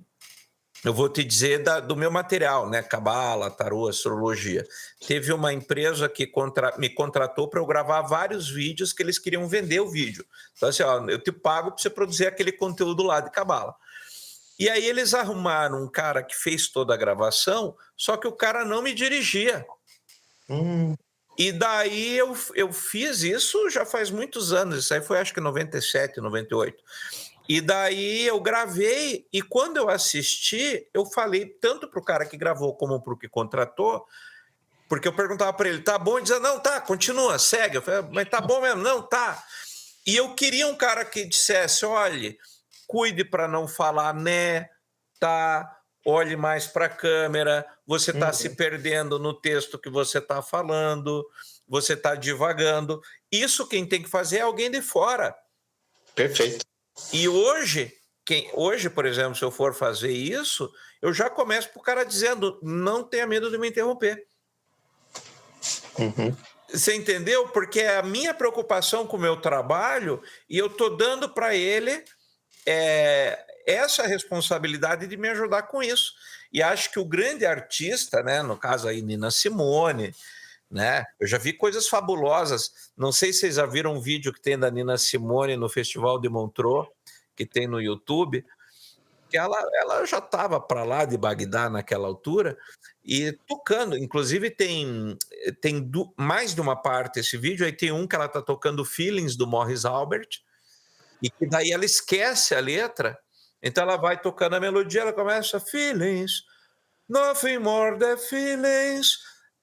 eu vou te dizer do meu material, né? Cabala, tarô, astrologia. Teve uma empresa que me contratou para eu gravar vários vídeos que eles queriam vender o vídeo. Então, assim, ó, eu te pago para você produzir aquele conteúdo lá de cabala. E aí eles arrumaram um cara que fez toda a gravação, só que o cara não me dirigia. E daí eu fiz isso já faz muitos anos, isso aí foi acho que 97, 98. E daí eu gravei, e quando eu assisti, eu falei tanto para o cara que gravou como para o que contratou, porque eu perguntava para ele, tá bom? Ele dizia, não, tá, continua, segue. Eu falei, mas tá bom mesmo? Não, tá. E eu queria um cara que dissesse, olhe, cuide para não falar né, tá, olhe mais para a câmera, você está se perdendo no texto que você está falando, você está divagando. Isso quem tem que fazer é alguém de fora. Perfeito. E hoje, por exemplo, se eu for fazer isso, eu já começo para o cara dizendo, não tenha medo de me interromper. Você entendeu? Porque é a minha preocupação com o meu trabalho e eu estou dando para ele essa responsabilidade de me ajudar com isso. E acho que o grande artista, né, no caso aí Nina Simone, né, eu já vi coisas fabulosas. Não sei se vocês já viram um vídeo que tem da Nina Simone no Festival de Montreux, que tem no YouTube, que ela já estava para lá de Bagdá naquela altura e tocando. Inclusive tem mais de uma parte esse vídeo. Aí tem um que ela está tocando Feelings do Morris Albert e que daí ela esquece a letra. Então ela vai tocando a melodia, ela começa Feelings, nothing more than feelings.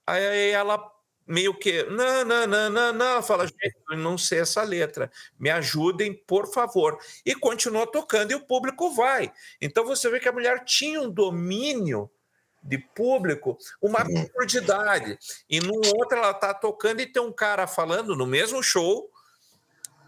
Aí ela meio que não, fala, gente, eu não sei essa letra, me ajudem, por favor. E continua tocando e o público vai. Então você vê que a mulher tinha um domínio de público, uma profundidade. E num outro ela está tocando e tem um cara falando no mesmo show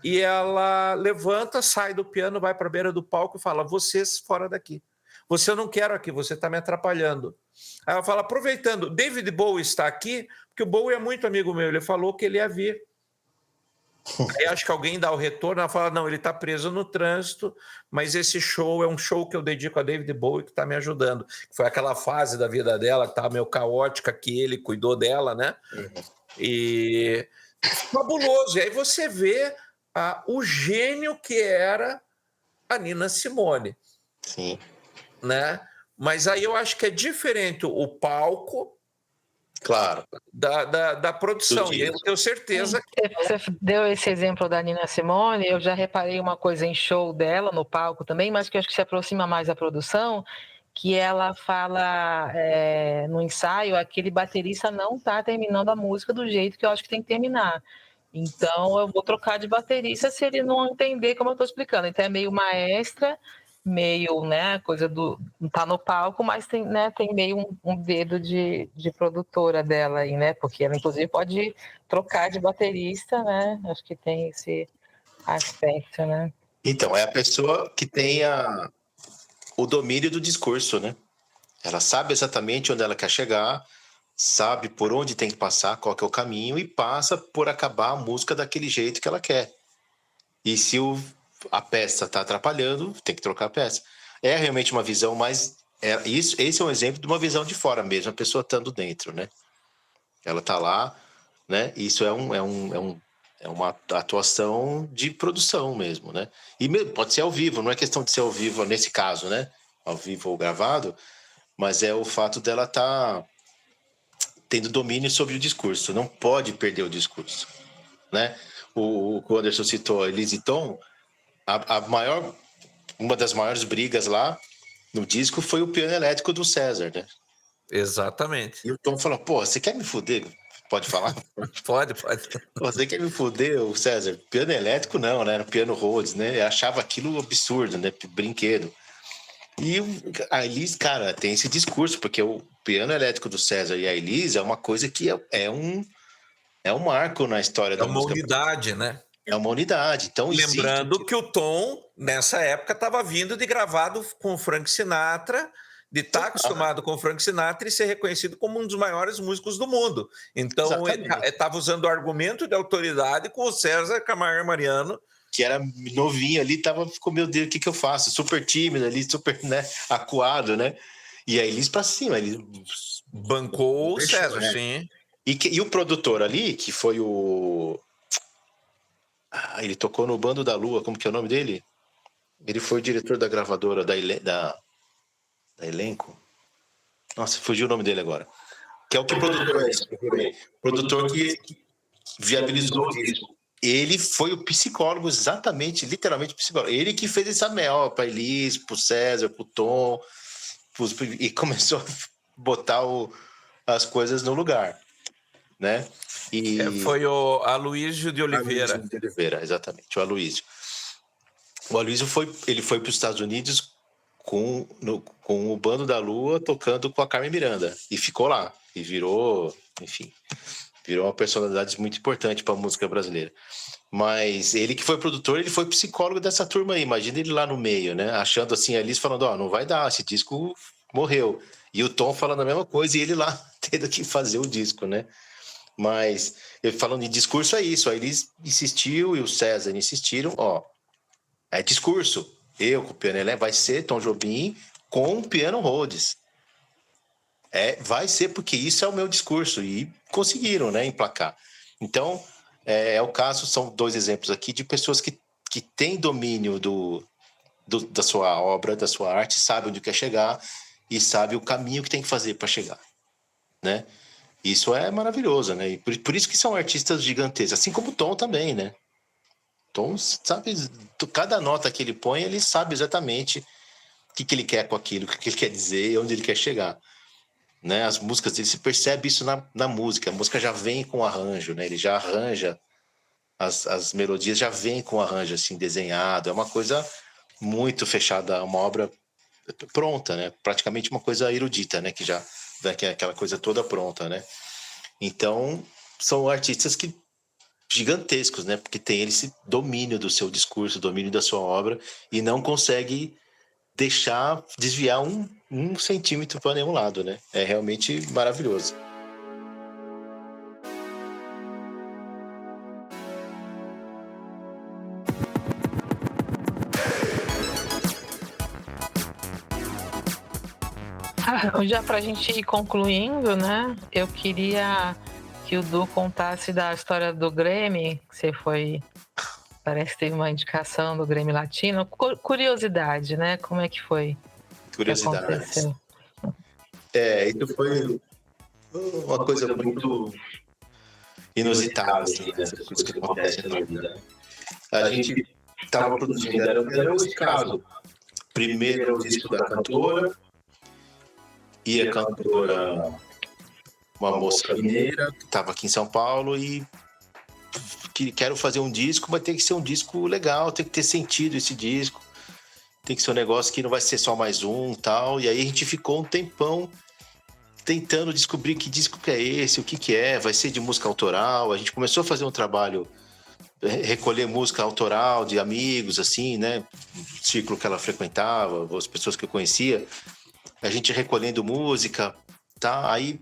e ela levanta, sai do piano, vai para a beira do palco e fala, vocês fora daqui. Você eu não quero aqui, você está me atrapalhando. Aí ela fala, aproveitando, David Bowie está aqui, porque o Bowie é muito amigo meu, ele falou que ele ia vir. Aí acho que alguém dá o retorno, ela fala, não, ele está preso no trânsito, mas esse show é um show que eu dedico a David Bowie, que está me ajudando. Foi aquela fase da vida dela que estava meio caótica, que ele cuidou dela, né? E fabuloso. E aí você vê o gênio que era a Nina Simone. Sim. Né? Mas aí eu acho que é diferente o palco, claro, da produção. E eu tenho certeza que... Você deu esse exemplo da Nina Simone, eu já reparei uma coisa em show dela, no palco também, mas que eu acho que se aproxima mais da produção, que ela fala no ensaio, aquele baterista não está terminando a música do jeito que eu acho que tem que terminar. Então eu vou trocar de baterista se ele não entender como eu estou explicando. Então é meio maestra, meio, né, coisa do tá no palco, mas tem, né, tem meio um dedo de produtora dela aí, né, porque ela inclusive pode trocar de baterista, né, acho que tem esse aspecto, né. Então, é a pessoa que tem o domínio do discurso, né, ela sabe exatamente onde ela quer chegar, sabe por onde tem que passar, qual que é o caminho, e passa por acabar a música daquele jeito que ela quer. E se a peça está atrapalhando, tem que trocar a peça. É realmente uma visão mais... esse é um exemplo de uma visão de fora mesmo, a pessoa estando dentro, né? Ela está lá, né? Isso é uma atuação de produção mesmo, né? E pode ser ao vivo, não é questão de ser ao vivo nesse caso, né? Ao vivo ou gravado, mas é o fato dela estar tendo domínio sobre o discurso. Não pode perder o discurso, né? O Anderson citou a Elise Tom, uma das maiores brigas lá no disco foi o piano elétrico do César, né? Exatamente. E o Tom falou, pô, você quer me fuder? Pode falar? Pode. Você quer me fuder, o César? Piano elétrico não, né? Era piano Rhodes, né? Eu achava aquilo absurdo, né? Brinquedo. E a Elise, cara, tem esse discurso, porque o piano elétrico do César e a Elise é uma coisa que é um marco na história da música. É uma unidade, né? É uma unidade. Então, lembrando que o Tom, nessa época, estava vindo de gravado com o Frank Sinatra, de estar acostumado com o Frank Sinatra e ser reconhecido como um dos maiores músicos do mundo. Então, ele estava usando o argumento de autoridade com o César Camargo Mariano, que era novinho ali, ficou, meu Deus, o que eu faço? Super tímido ali, super, né, acuado, né? E aí eles pra cima, ele bancou o César, né? Sim. E o produtor ali, que foi o... ele tocou no Bando da Lua, como que é o nome dele? Ele foi o diretor da gravadora da Elenco. Nossa, fugiu o nome dele agora. Que é o que o produtor é esse? Produtor que viabilizou isso. Ele foi o psicólogo, exatamente, literalmente psicólogo. Ele que fez essa mel para Elis, para o César, para o Tom, e começou a botar as coisas no lugar, né? Foi o Aloysio de Oliveira. Aloysio de Oliveira, exatamente, o Aloysio. O Aloysio foi para os Estados Unidos com o Bando da Lua tocando com a Carmen Miranda, e ficou lá, e virou, enfim... virou uma personalidade muito importante para a música brasileira. Mas ele que foi produtor, ele foi psicólogo dessa turma aí. Imagina ele lá no meio, né? Achando assim, a Elis falando, não vai dar, esse disco morreu. E o Tom falando a mesma coisa e ele lá tendo que fazer o disco, né? Mas, falando em discurso, é isso. A Elis insistiu e o César insistiram, é discurso. Eu com o piano elétrico, vai ser Tom Jobim com o piano Rhodes. Vai ser porque isso é o meu discurso. E conseguiram, né, emplacar. Então, é o caso, são 2 exemplos aqui de pessoas que têm domínio da sua obra, da sua arte, sabem onde quer chegar e sabem o caminho que tem que fazer para chegar, né? Isso é maravilhoso, né? E por isso que são artistas gigantescos, assim como o Tom também, né? Tom sabe, cada nota que ele põe, ele sabe exatamente o que ele quer com aquilo, o que ele quer dizer e onde ele quer chegar. Né, as músicas, ele se percebe isso na música. A música já vem com arranjo, né? Ele já arranja as melodias, já vem com arranjo assim desenhado. É uma coisa muito fechada, uma obra pronta, né? Praticamente uma coisa erudita, né? Que já vem aquela coisa toda pronta, né? Então são artistas gigantescos, né? Porque tem esse domínio do seu discurso, domínio da sua obra e não consegue deixar desviar um centímetro para nenhum lado, né? É realmente maravilhoso. Já para a gente ir concluindo, né? Eu queria que o Du contasse da história do Grammy, que você foi... Parece que teve uma indicação do Grammy Latino. Curiosidade, né? Como é que foi? Curiosidade. Isso foi uma coisa muito inusitada, assim, essas coisas que acontecem na vida. A gente estava produzindo, era esse caso. Primeiro era o disco da cantora, e a cantora, uma moça mineira, que estava aqui em São Paulo, e quero fazer um disco, mas tem que ser um disco legal, tem que ter sentido esse disco, tem que ser um negócio que não vai ser só mais um, tal. E aí a gente ficou um tempão tentando descobrir que disco que é esse, o que é, vai ser de música autoral. A gente começou a fazer um trabalho, recolher música autoral de amigos, assim, né, o círculo que ela frequentava, as pessoas que eu conhecia, a gente recolhendo música, tá? Aí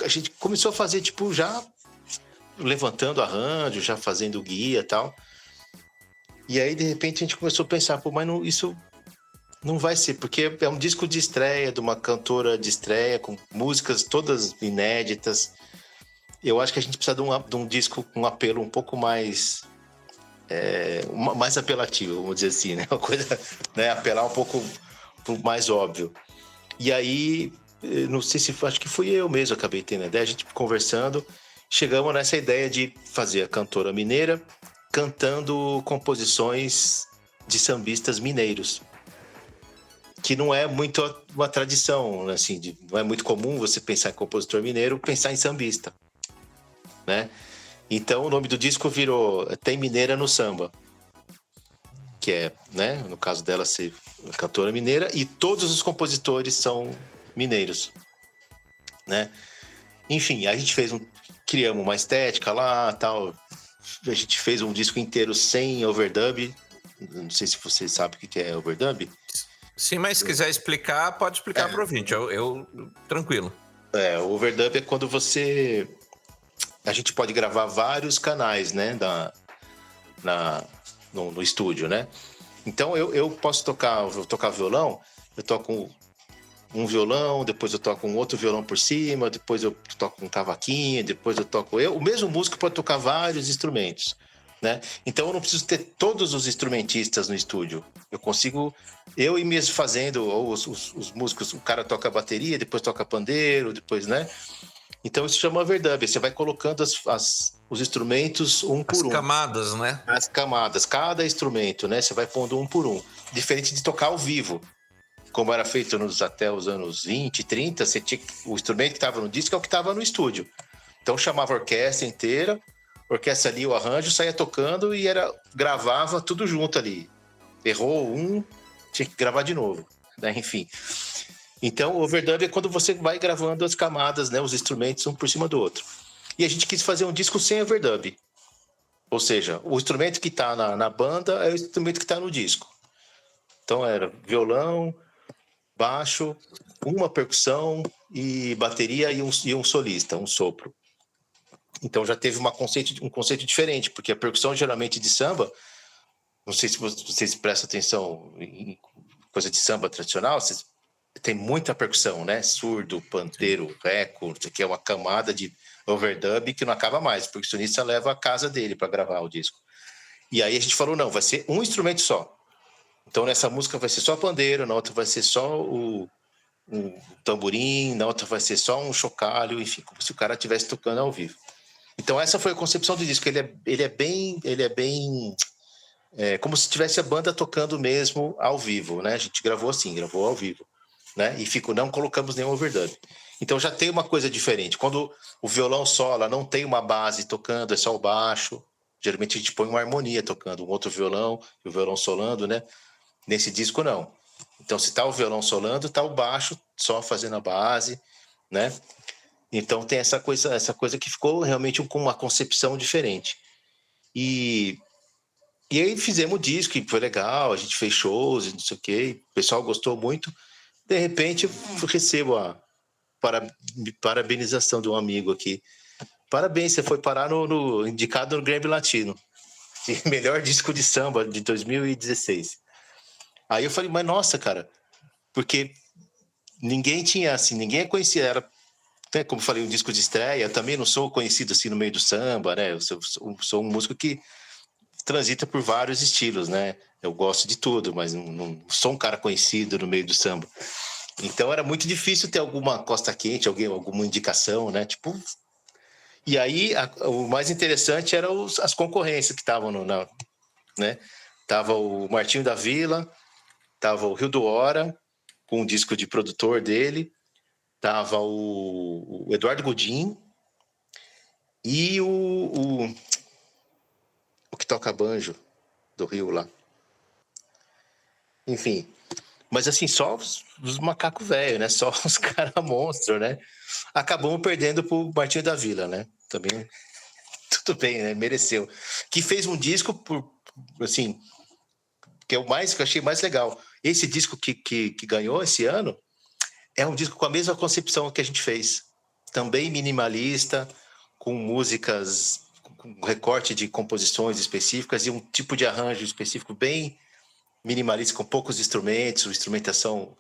a gente começou a fazer, tipo, já levantando arranjo, já fazendo guia e tal. E aí, de repente, a gente começou a pensar, pô, mas não, isso não vai ser, porque é um disco de estreia, de uma cantora de estreia, com músicas todas inéditas. Eu acho que a gente precisa de um disco com um apelo um pouco mais... mais apelativo, vamos dizer assim, né? Uma coisa, né? Apelar um pouco pro mais óbvio. E aí, não sei se... Acho que fui eu mesmo, acabei tendo a ideia, a gente conversando, chegamos nessa ideia de fazer a cantora mineira cantando composições de sambistas mineiros. Que não é muito uma tradição, assim, não é muito comum você pensar em compositor mineiro, pensar em sambista, né? Então o nome do disco virou Tem Mineira no Samba, que é, né, no caso dela ser cantora mineira, e todos os compositores são mineiros, né? Enfim, a gente criamos uma estética lá, tal, a gente fez um disco inteiro sem overdub, não sei se você sabe o que é overdub. Sim, mas se quiser explicar, pode explicar para o ouvinte. Eu tranquilo. O overdub é quando a gente pode gravar vários canais, né, no estúdio, né? Então eu posso tocar violão, eu toco um violão, depois eu toco um outro violão por cima, depois eu toco um cavaquinho, depois eu toco... O mesmo músico pode tocar vários instrumentos, né? Então eu não preciso ter todos os instrumentistas no estúdio. Eu consigo, eu ir mesmo fazendo, ou os músicos, o cara toca bateria, depois toca pandeiro, depois, né? Então isso chama overdub. Você vai colocando os instrumentos um por um. As camadas, né? As camadas, cada instrumento, né? Você vai pondo um por um. Diferente de tocar ao vivo. Como era feito até os anos 20, 30, você tinha, o instrumento que estava no disco é o que estava no estúdio. Então chamava a orquestra inteira, a orquestra ali, o arranjo, saía tocando e gravava tudo junto ali. Errou tinha que gravar de novo, né? Enfim. Então o overdub é quando você vai gravando as camadas, né? Os instrumentos um por cima do outro. E a gente quis fazer um disco sem overdub. Ou seja, o instrumento que está na banda é o instrumento que está no disco. Então era violão, baixo, uma percussão e bateria e um solista, um sopro. Então já teve um conceito diferente, porque a percussão geralmente de samba, não sei se vocês prestam atenção em coisa de samba tradicional, tem muita percussão, né? Surdo, pandeiro, reco, que é uma camada de overdub que não acaba mais. O percussionista leva a casa dele para gravar o disco. E aí a gente falou, não, vai ser um instrumento só. Então nessa música vai ser só pandeiro, na outra vai ser só o tamborim, na outra vai ser só um chocalho, enfim, como se o cara estivesse tocando ao vivo. Então essa foi a concepção do disco. Ele é bem como se tivesse a banda tocando mesmo ao vivo, né? A gente gravou ao vivo, né? E não colocamos nenhum overdub. Então já tem uma coisa diferente. Quando o violão sola, não tem uma base tocando, é só o baixo. Geralmente a gente põe uma harmonia tocando, um outro violão e o violão solando, né? Nesse disco não. Então se tá o violão solando, tá o baixo só fazendo a base, né? Então tem essa coisa que ficou realmente com uma concepção diferente. E aí fizemos o disco e foi legal, a gente fez shows e não sei o quê, o pessoal gostou muito. De repente eu recebo a parabenização de um amigo aqui. Parabéns, você foi parar indicado no Grammy Latino. Melhor disco de samba de 2016. Aí eu falei, mas nossa, cara, porque ninguém conhecia, era, né, como eu falei, um disco de estreia. Eu também não sou conhecido assim no meio do samba, né? Eu sou um músico que transita por vários estilos, né? Eu gosto de tudo, mas não sou um cara conhecido no meio do samba. Então era muito difícil ter alguma costa quente, alguma indicação, né? Tipo, e aí o mais interessante eram as concorrências que estavam né? Tava o Martinho da Vila, tava o Rio do Hora, com um disco de produtor dele, tava o Eduardo Godin e o que toca banjo do Rio lá. Enfim, mas assim, só os macacos velhos, né? Só os caras monstros, né? Acabamos perdendo pro Martinho da Vila, né? Também, tudo bem, né? Mereceu. Que fez um disco, assim, que eu achei mais legal. Esse disco que ganhou esse ano é um disco com a mesma concepção que a gente fez, também minimalista, com músicas, com recorte de composições específicas e um tipo de arranjo específico bem minimalista, com poucos instrumentos, instrumentação,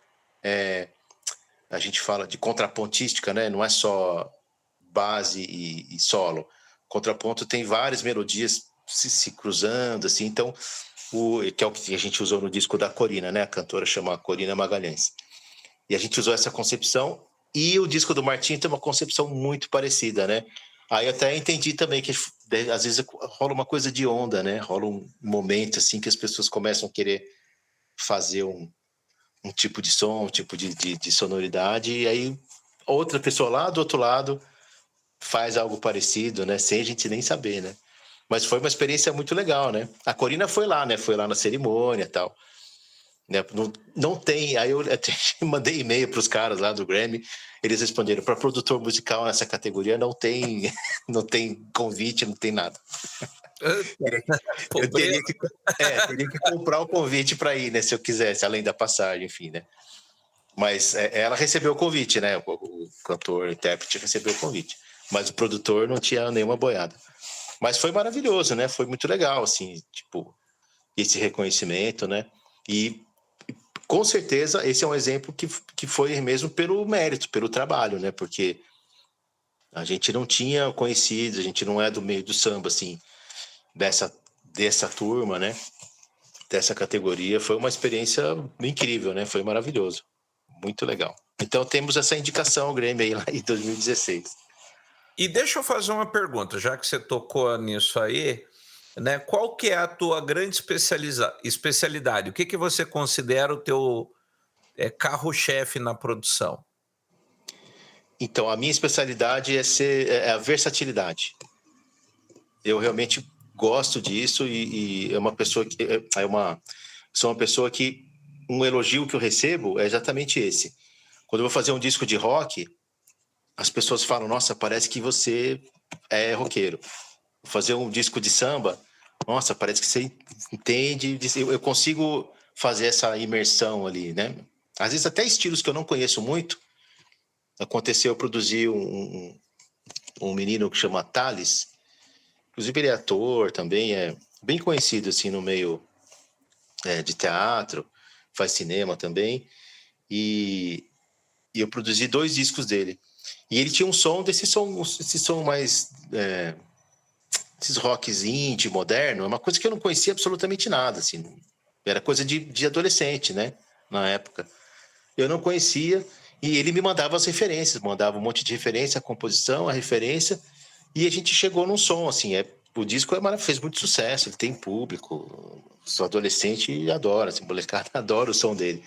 a gente fala de contrapontística, né? Não é só base e solo. Contraponto tem várias melodias se cruzando, assim, então, que é o que a gente usou no disco da Corina, né? A cantora chama Corina Magalhães. E a gente usou essa concepção, e o disco do Martinho tem uma concepção muito parecida, né? Aí eu até entendi também que às vezes rola uma coisa de onda, né? Rola um momento assim que as pessoas começam a querer fazer um tipo de som, um tipo de sonoridade, e aí outra pessoa lá do outro lado faz algo parecido, né? Sem a gente nem saber, né? Mas foi uma experiência muito legal, né? A Corina foi lá, né? Foi lá na cerimônia e tal. Né? Não tem... Aí eu até mandei e-mail para os caras lá do Grammy, eles responderam, para produtor musical nessa categoria não tem convite, não tem nada. Eu teria que comprar o convite para ir, né? Se eu quisesse, além da passagem, enfim, né? Mas ela recebeu o convite, né? O cantor, o intérprete recebeu o convite. Mas o produtor não tinha nenhuma boiada. Mas foi maravilhoso, né? Foi muito legal, assim, tipo, esse reconhecimento, né? E com certeza esse é um exemplo que foi mesmo pelo mérito, pelo trabalho, né? Porque a gente não tinha conhecido, a gente não é do meio do samba, assim, dessa turma, né? Dessa categoria. Foi uma experiência incrível, né? Foi maravilhoso. Muito legal. Então temos essa indicação, o Grêmio, aí lá em 2016. E deixa eu fazer uma pergunta, já que você tocou nisso aí, né? Qual que é a tua grande especialidade? O que você considera o teu carro-chefe na produção? Então, a minha especialidade é a versatilidade. Eu realmente gosto disso e é uma pessoa que sou uma pessoa que um elogio que eu recebo é exatamente esse. Quando eu vou fazer um disco de rock, as pessoas falam: nossa, parece que você é roqueiro. Vou fazer um disco de samba, nossa, parece que você entende. Eu consigo fazer essa imersão ali, né? Às vezes até estilos que eu não conheço muito. Aconteceu, eu produzi um menino que chama Thales. Inclusive ele é ator também, é bem conhecido assim no meio de teatro, faz cinema também. E eu produzi 2 discos dele. E ele tinha um som esse som mais esses rocks indie, moderno, é uma coisa que eu não conhecia absolutamente nada, assim. Era coisa de adolescente, né? Na época. Eu não conhecia e ele me mandava as referências, mandava um monte de referência, a composição, a referência, e a gente chegou num som, assim, o disco fez muito sucesso, ele tem público, os adolescentes adoram, assim, o molecada adora o som dele.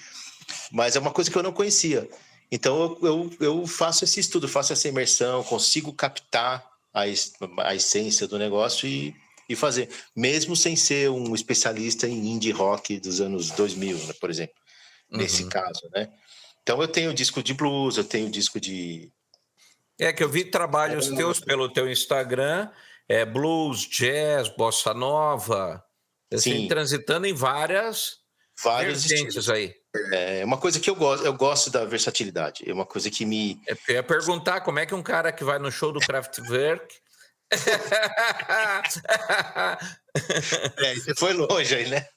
Mas é uma coisa que eu não conhecia. Então eu faço esse estudo, faço essa imersão, consigo captar a essência do negócio e fazer, mesmo sem ser um especialista em indie rock dos anos 2000, né, por exemplo, nesse caso, né? Então eu tenho disco de blues, eu tenho disco de... Que eu vi trabalhos teus pelo teu Instagram, blues, jazz, bossa nova, assim, Sim, transitando em vários estilos. vertentes aí. É uma coisa que eu gosto da versatilidade, é uma coisa que me... Eu ia perguntar como é que um cara que vai no show do Kraftwerk... Você foi longe aí, né?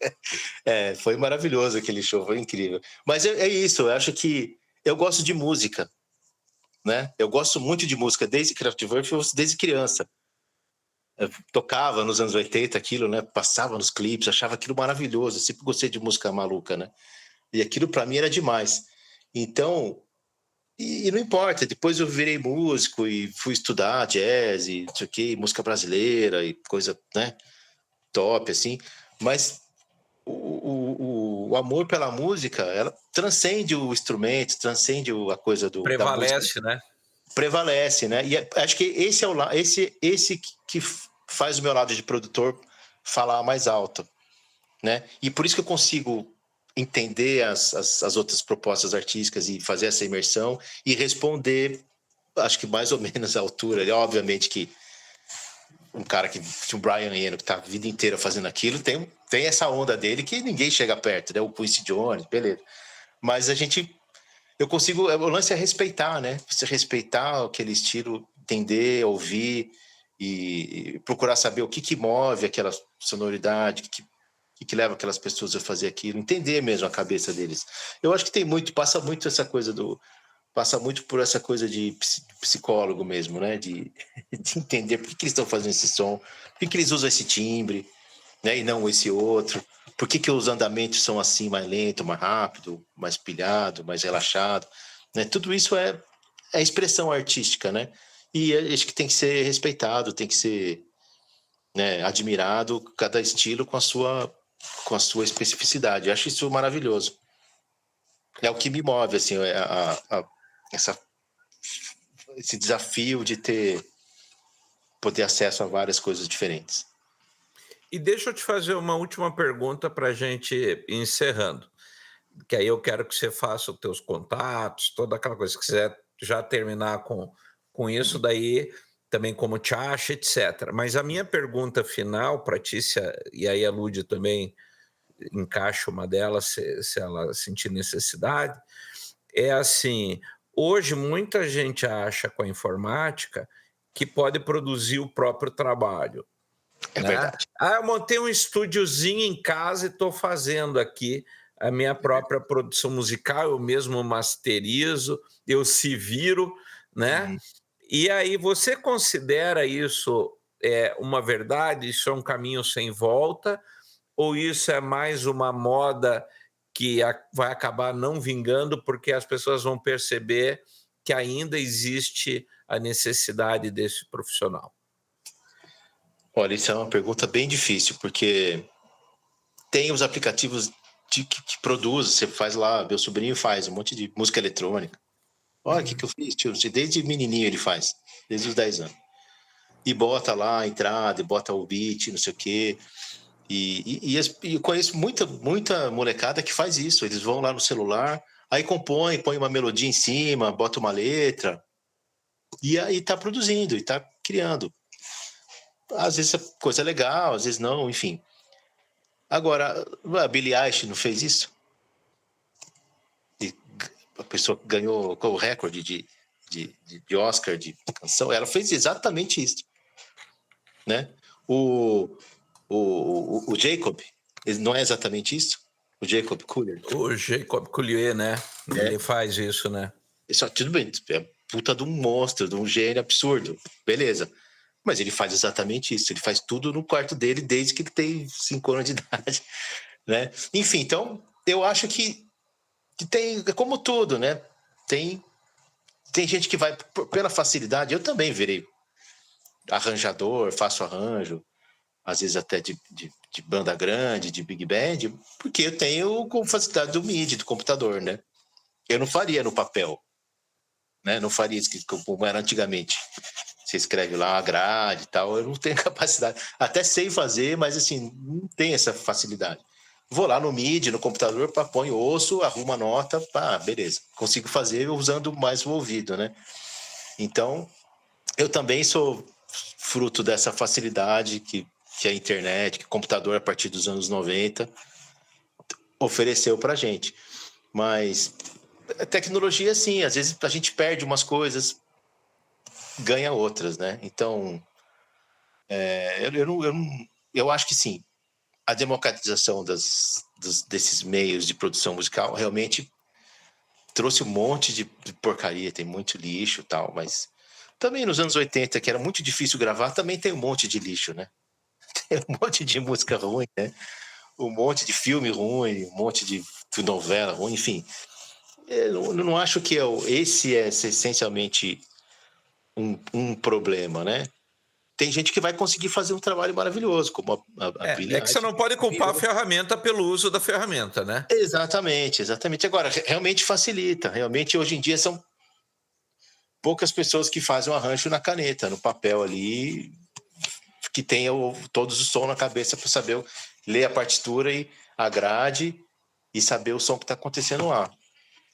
Foi maravilhoso aquele show, foi incrível. Mas é isso, eu acho que eu gosto de música, né? Eu gosto muito de música, desde Kraftwerk, desde criança. Eu tocava nos anos 80 aquilo, né? Passava nos clipes, achava aquilo maravilhoso. Eu sempre gostei de música maluca, né? E aquilo para mim era demais. Então, e não importa, depois eu virei músico e fui estudar jazz e não sei o quê, música brasileira e coisa, né? Top, assim. Mas o amor pela música, ela transcende o instrumento, transcende a coisa da música. Né? Prevalece, né? E acho que esse é esse que faz o meu lado de produtor falar mais alto, né? E por isso que eu consigo entender as outras propostas artísticas e fazer essa imersão e responder, acho que mais ou menos à altura. Obviamente que um cara que tinha o Brian Eno, que tá a vida inteira fazendo aquilo, tem essa onda dele que ninguém chega perto, né? O Quincy Jones, beleza. Mas a gente eu consigo... O lance é respeitar, né? Você respeitar aquele estilo, entender, ouvir e procurar saber o que move aquela sonoridade, o que leva aquelas pessoas a fazer aquilo, entender mesmo a cabeça deles. Eu acho que passa muito essa coisa passa muito por essa coisa de psicólogo mesmo, né? De entender por que eles estão fazendo esse som, por que eles usam esse timbre, né? E não esse outro. Por que os andamentos são assim, mais lento, mais rápido, mais pilhado, mais relaxado, né? Tudo isso é expressão artística, né? E acho que tem que ser respeitado, tem que ser, né, admirado, cada estilo com a sua especificidade. Eu acho isso maravilhoso. É o que me move, assim, esse desafio de poder acesso a várias coisas diferentes. E deixa eu te fazer uma última pergunta para a gente ir encerrando, que aí eu quero que você faça os teus contatos, toda aquela coisa. Se quiser já terminar com isso, daí também como te acha, etc. Mas a minha pergunta final para ti, e aí a Lúdia também encaixa uma delas, se ela sentir necessidade, é assim: hoje muita gente acha com a informática que pode produzir o próprio trabalho. É verdade. Eu montei um estúdiozinho em casa e estou fazendo aqui a minha própria produção musical, eu mesmo masterizo, eu se viro, né? E aí, você considera isso uma verdade? Isso é um caminho sem volta? Ou isso é mais uma moda que vai acabar não vingando porque as pessoas vão perceber que ainda existe a necessidade desse profissional? Olha, isso é uma pergunta bem difícil, porque tem os aplicativos que produzem, você faz lá, meu sobrinho faz um monte de música eletrônica. Olha o que eu fiz, tio. Desde menininho ele faz, desde os 10 anos. E bota lá a entrada, e bota o beat, não sei o quê. E eu conheço muita molecada que faz isso. Eles vão lá no celular, aí põe uma melodia em cima, bota uma letra, e aí tá produzindo, e tá criando. Às vezes é coisa legal, às vezes não, enfim. Agora, a Billie Eilish não fez isso? E a pessoa ganhou o recorde de Oscar de canção. Ela fez exatamente isso, né? O Jacob, não é exatamente isso? O Jacob Collier. O Jacob Collier, né? Ele faz isso, né? Só tudo bem, é puta de um monstro, de um gênio absurdo. Beleza. Mas ele faz exatamente isso. Ele faz tudo no quarto dele desde que ele tem 5 anos de idade, né? Enfim, então, eu acho que tem, como tudo, né? Tem gente que vai pela facilidade. Eu também virei arranjador, faço arranjo, às vezes até de banda grande, de big band, porque eu tenho com facilidade do MIDI, do computador, né? Eu não faria no papel, né? Não faria isso como era antigamente. Você escreve lá a grade e tal, eu não tenho capacidade. Até sei fazer, mas assim, não tem essa facilidade. Vou lá no MIDI, no computador, ponho osso, arrumo a nota, beleza. Consigo fazer usando mais o ouvido, né? Então, eu também sou fruto dessa facilidade que a internet, que o computador, a partir dos anos 90, ofereceu pra gente. Mas a tecnologia, sim, às vezes a gente perde umas coisas, ganha outras, né? Então, eu acho que sim, a democratização desses meios de produção musical realmente trouxe um monte de porcaria, tem muito lixo e tal, mas também nos anos 80, que era muito difícil gravar, também tem um monte de lixo, né? Tem um monte de música ruim, né? Um monte de filme ruim, um monte de novela ruim, enfim. Eu não acho que esse é essencialmente um problema, né? Tem gente que vai conseguir fazer um trabalho maravilhoso, como a Billie É que você não pode culpar a ferramenta pelo uso da ferramenta, né? Exatamente. Agora, realmente facilita. Realmente, hoje em dia, são poucas pessoas que fazem um arranjo na caneta, no papel ali, que tenha todos os sons na cabeça para saber ler a partitura e a grade e saber o som que está acontecendo lá.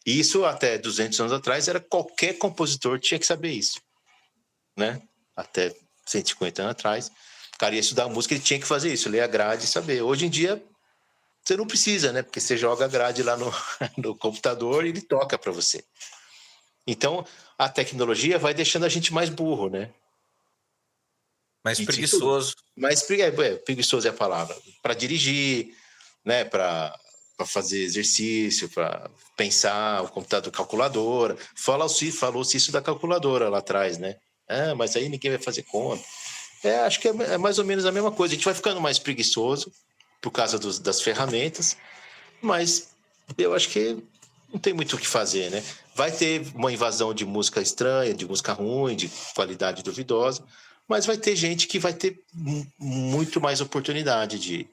Isso, até 200 anos atrás, era qualquer compositor tinha que saber isso, né? Até 150 anos atrás, o cara ia estudar música, ele tinha que fazer isso, ler a grade e saber. Hoje em dia, você não precisa, né? Porque você joga a grade lá no, no computador e ele toca para você. Então, a tecnologia vai deixando a gente mais burro, né? Mais preguiçoso. Mais preguiçoso é a palavra. Para dirigir, né? Para fazer exercício, para pensar, o computador, calculadora. Falou-se isso da calculadora lá atrás, né? Ah, mas aí ninguém vai fazer conta. Acho que é mais ou menos a mesma coisa. A gente vai ficando mais preguiçoso por causa das ferramentas, mas eu acho que não tem muito o que fazer, né? Vai ter uma invasão de música estranha, de música ruim, de qualidade duvidosa, mas vai ter gente que vai ter muito mais oportunidade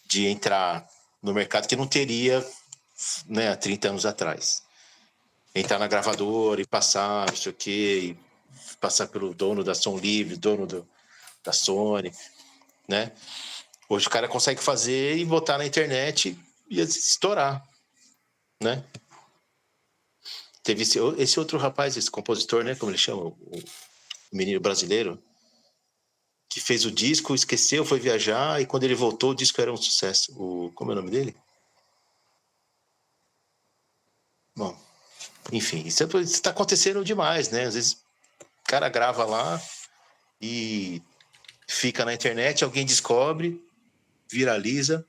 de entrar no mercado que não teria, né, há 30 anos atrás. Entrar na gravadora e passar, não sei o quê, e passar pelo dono da Som Livre, dono da Sony, né? Hoje o cara consegue fazer e botar na internet e estourar, né? Teve esse outro rapaz, esse compositor, né? Como ele chama? O menino brasileiro, que fez o disco, esqueceu, foi viajar, e quando ele voltou, o disco era um sucesso. Como é o nome dele? Bom, enfim, isso está acontecendo demais, né? Às vezes o cara grava lá e fica na internet, alguém descobre, viraliza.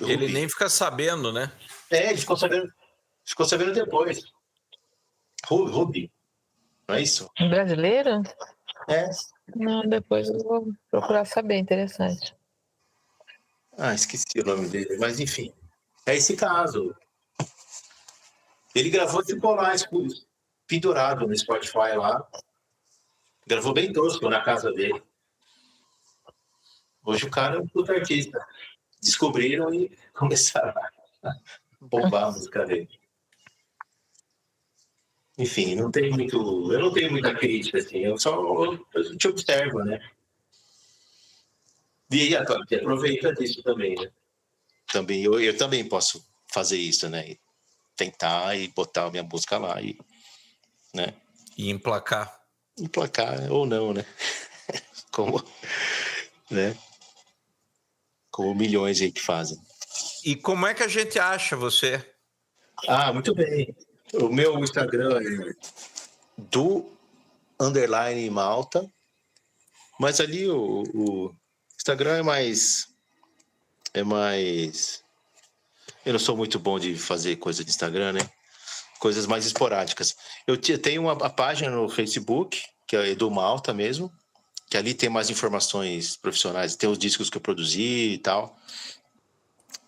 Ele nem fica sabendo, né? Ele ficou sabendo depois. Ruby, não é isso? Brasileiro? É. Não, depois eu vou procurar saber, interessante. Esqueci o nome dele, mas enfim. É esse caso. Ele gravou e ficou lá, pendurado no Spotify lá. Gravou bem tosco na casa dele. Hoje o cara é um puta artista. Descobriram e começaram a bombar a música dele. Enfim, eu não tenho muita crítica, assim, a gente observa, né? E aproveita disso também, né? Também, eu também posso fazer isso, né? Tentar e botar a minha música lá né? E emplacar. Emplacar ou não, né? Né? Como milhões aí que fazem. E como é que a gente acha você? Muito bem. O meu Instagram é _Malta, mas ali o Instagram é mais... Eu não sou muito bom de fazer coisa de Instagram, né? Coisas mais esporádicas. Eu tenho a página no Facebook, que é Edu Malta mesmo, que ali tem mais informações profissionais, tem os discos que eu produzi e tal.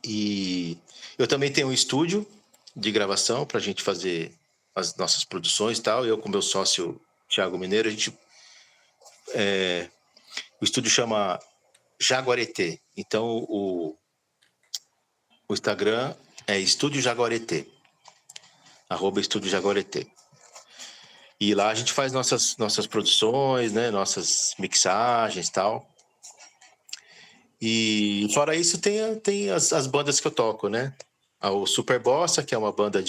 E eu também tenho um estúdio de gravação para a gente fazer as nossas produções e tal. Eu com meu sócio Thiago Mineiro, o estúdio chama Jaguareté. Então o Instagram é Estúdio Jaguareté, @Estúdio Jaguareté. E lá a gente faz nossas produções, né? Nossas mixagens e tal. E fora isso tem as bandas que eu toco, né? O Super Bossa, que é uma banda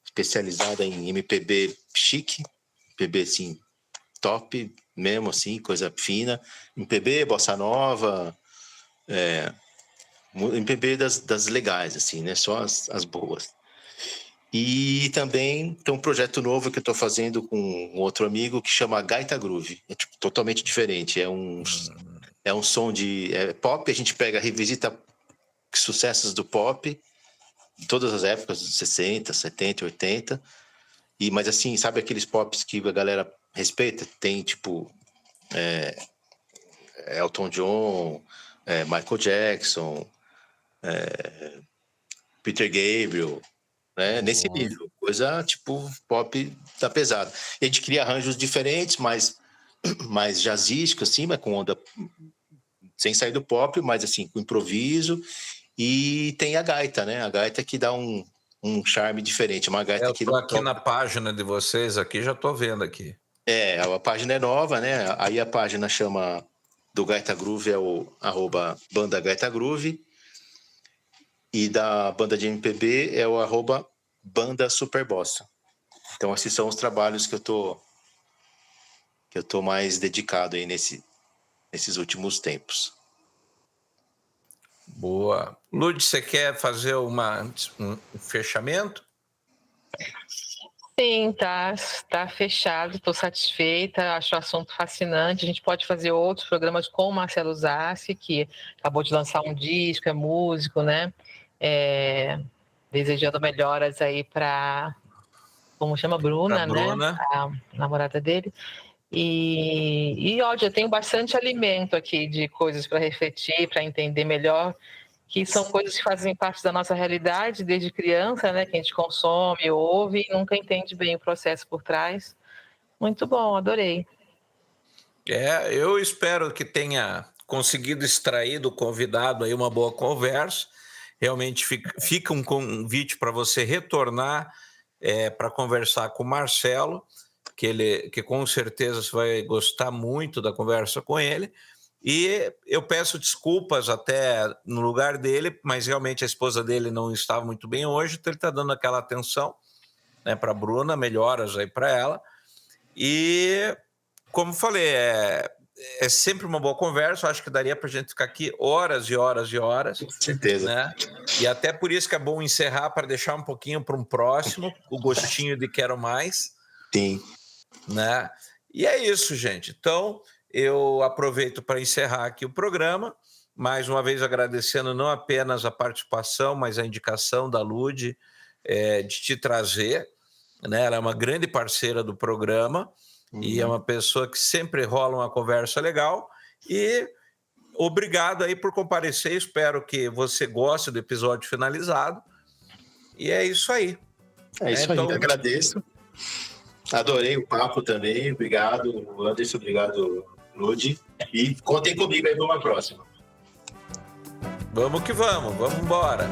especializada em MPB chique, MPB assim, top mesmo, assim, coisa fina. MPB, bossa nova, MPB das legais, assim, né? Só as boas. E também tem um projeto novo que eu estou fazendo com um outro amigo que chama Gaita Groove. É totalmente diferente. É um som de pop. A gente revisita sucessos do pop de todas as épocas, dos 60, 70, 80. Mas assim, sabe aqueles pops que a galera respeita? Tem tipo Elton John, Michael Jackson, Peter Gabriel, né? Nesse nível, coisa tipo pop da pesada. E a gente cria arranjos diferentes, mais jazzísticos, assim, mas com onda sem sair do pop, mas assim, com improviso. E tem a gaita, né? A gaita que dá um charme diferente. Uma gaita que tô aqui na página de vocês, aqui já tô vendo aqui. A página é nova, né? Aí a página chama do Gaita Groove, é o @Banda Gaita Groove. E da banda de MPB é o @Banda Super Bossa. Então esses são os trabalhos que eu tô mais dedicado aí nesses últimos tempos. Boa. Lud, você quer fazer um fechamento? Sim, tá fechado, estou satisfeita, acho o assunto fascinante. A gente pode fazer outros programas com o Marcelo Zassi, que acabou de lançar um disco, é músico, né? Desejando melhoras aí para, como chama, Bruna, né? A namorada dele. E olha, eu tenho bastante alimento aqui de coisas para refletir, para entender melhor, que são coisas que fazem parte da nossa realidade desde criança, né? Que a gente consome, ouve e nunca entende bem o processo por trás. Muito bom, adorei. Eu espero que tenha conseguido extrair do convidado aí uma boa conversa. Realmente fica um convite para você retornar para conversar com o Marcelo, que com certeza você vai gostar muito da conversa com ele. E eu peço desculpas até no lugar dele, mas realmente a esposa dele não estava muito bem hoje, então ele está dando aquela atenção, né, para a Bruna, melhoras aí para ela. E, como falei, é sempre uma boa conversa, eu acho que daria para a gente ficar aqui horas e horas e horas. Com certeza. Né? E até por isso que é bom encerrar, para deixar um pouquinho para um próximo, o gostinho de quero mais. Sim. Né? E é isso, gente. Então, eu aproveito para encerrar aqui o programa, mais uma vez agradecendo não apenas a participação, mas a indicação da Lud de te trazer. Né? Ela é uma grande parceira do programa e é uma pessoa que sempre rola uma conversa legal. E obrigado aí por comparecer. Espero que você goste do episódio finalizado. E é isso aí. É isso aí, eu agradeço. Adorei o papo também. Obrigado, Anderson. Obrigado, Lud. E contem comigo aí para uma próxima. Vamos que vamos. Vamos embora.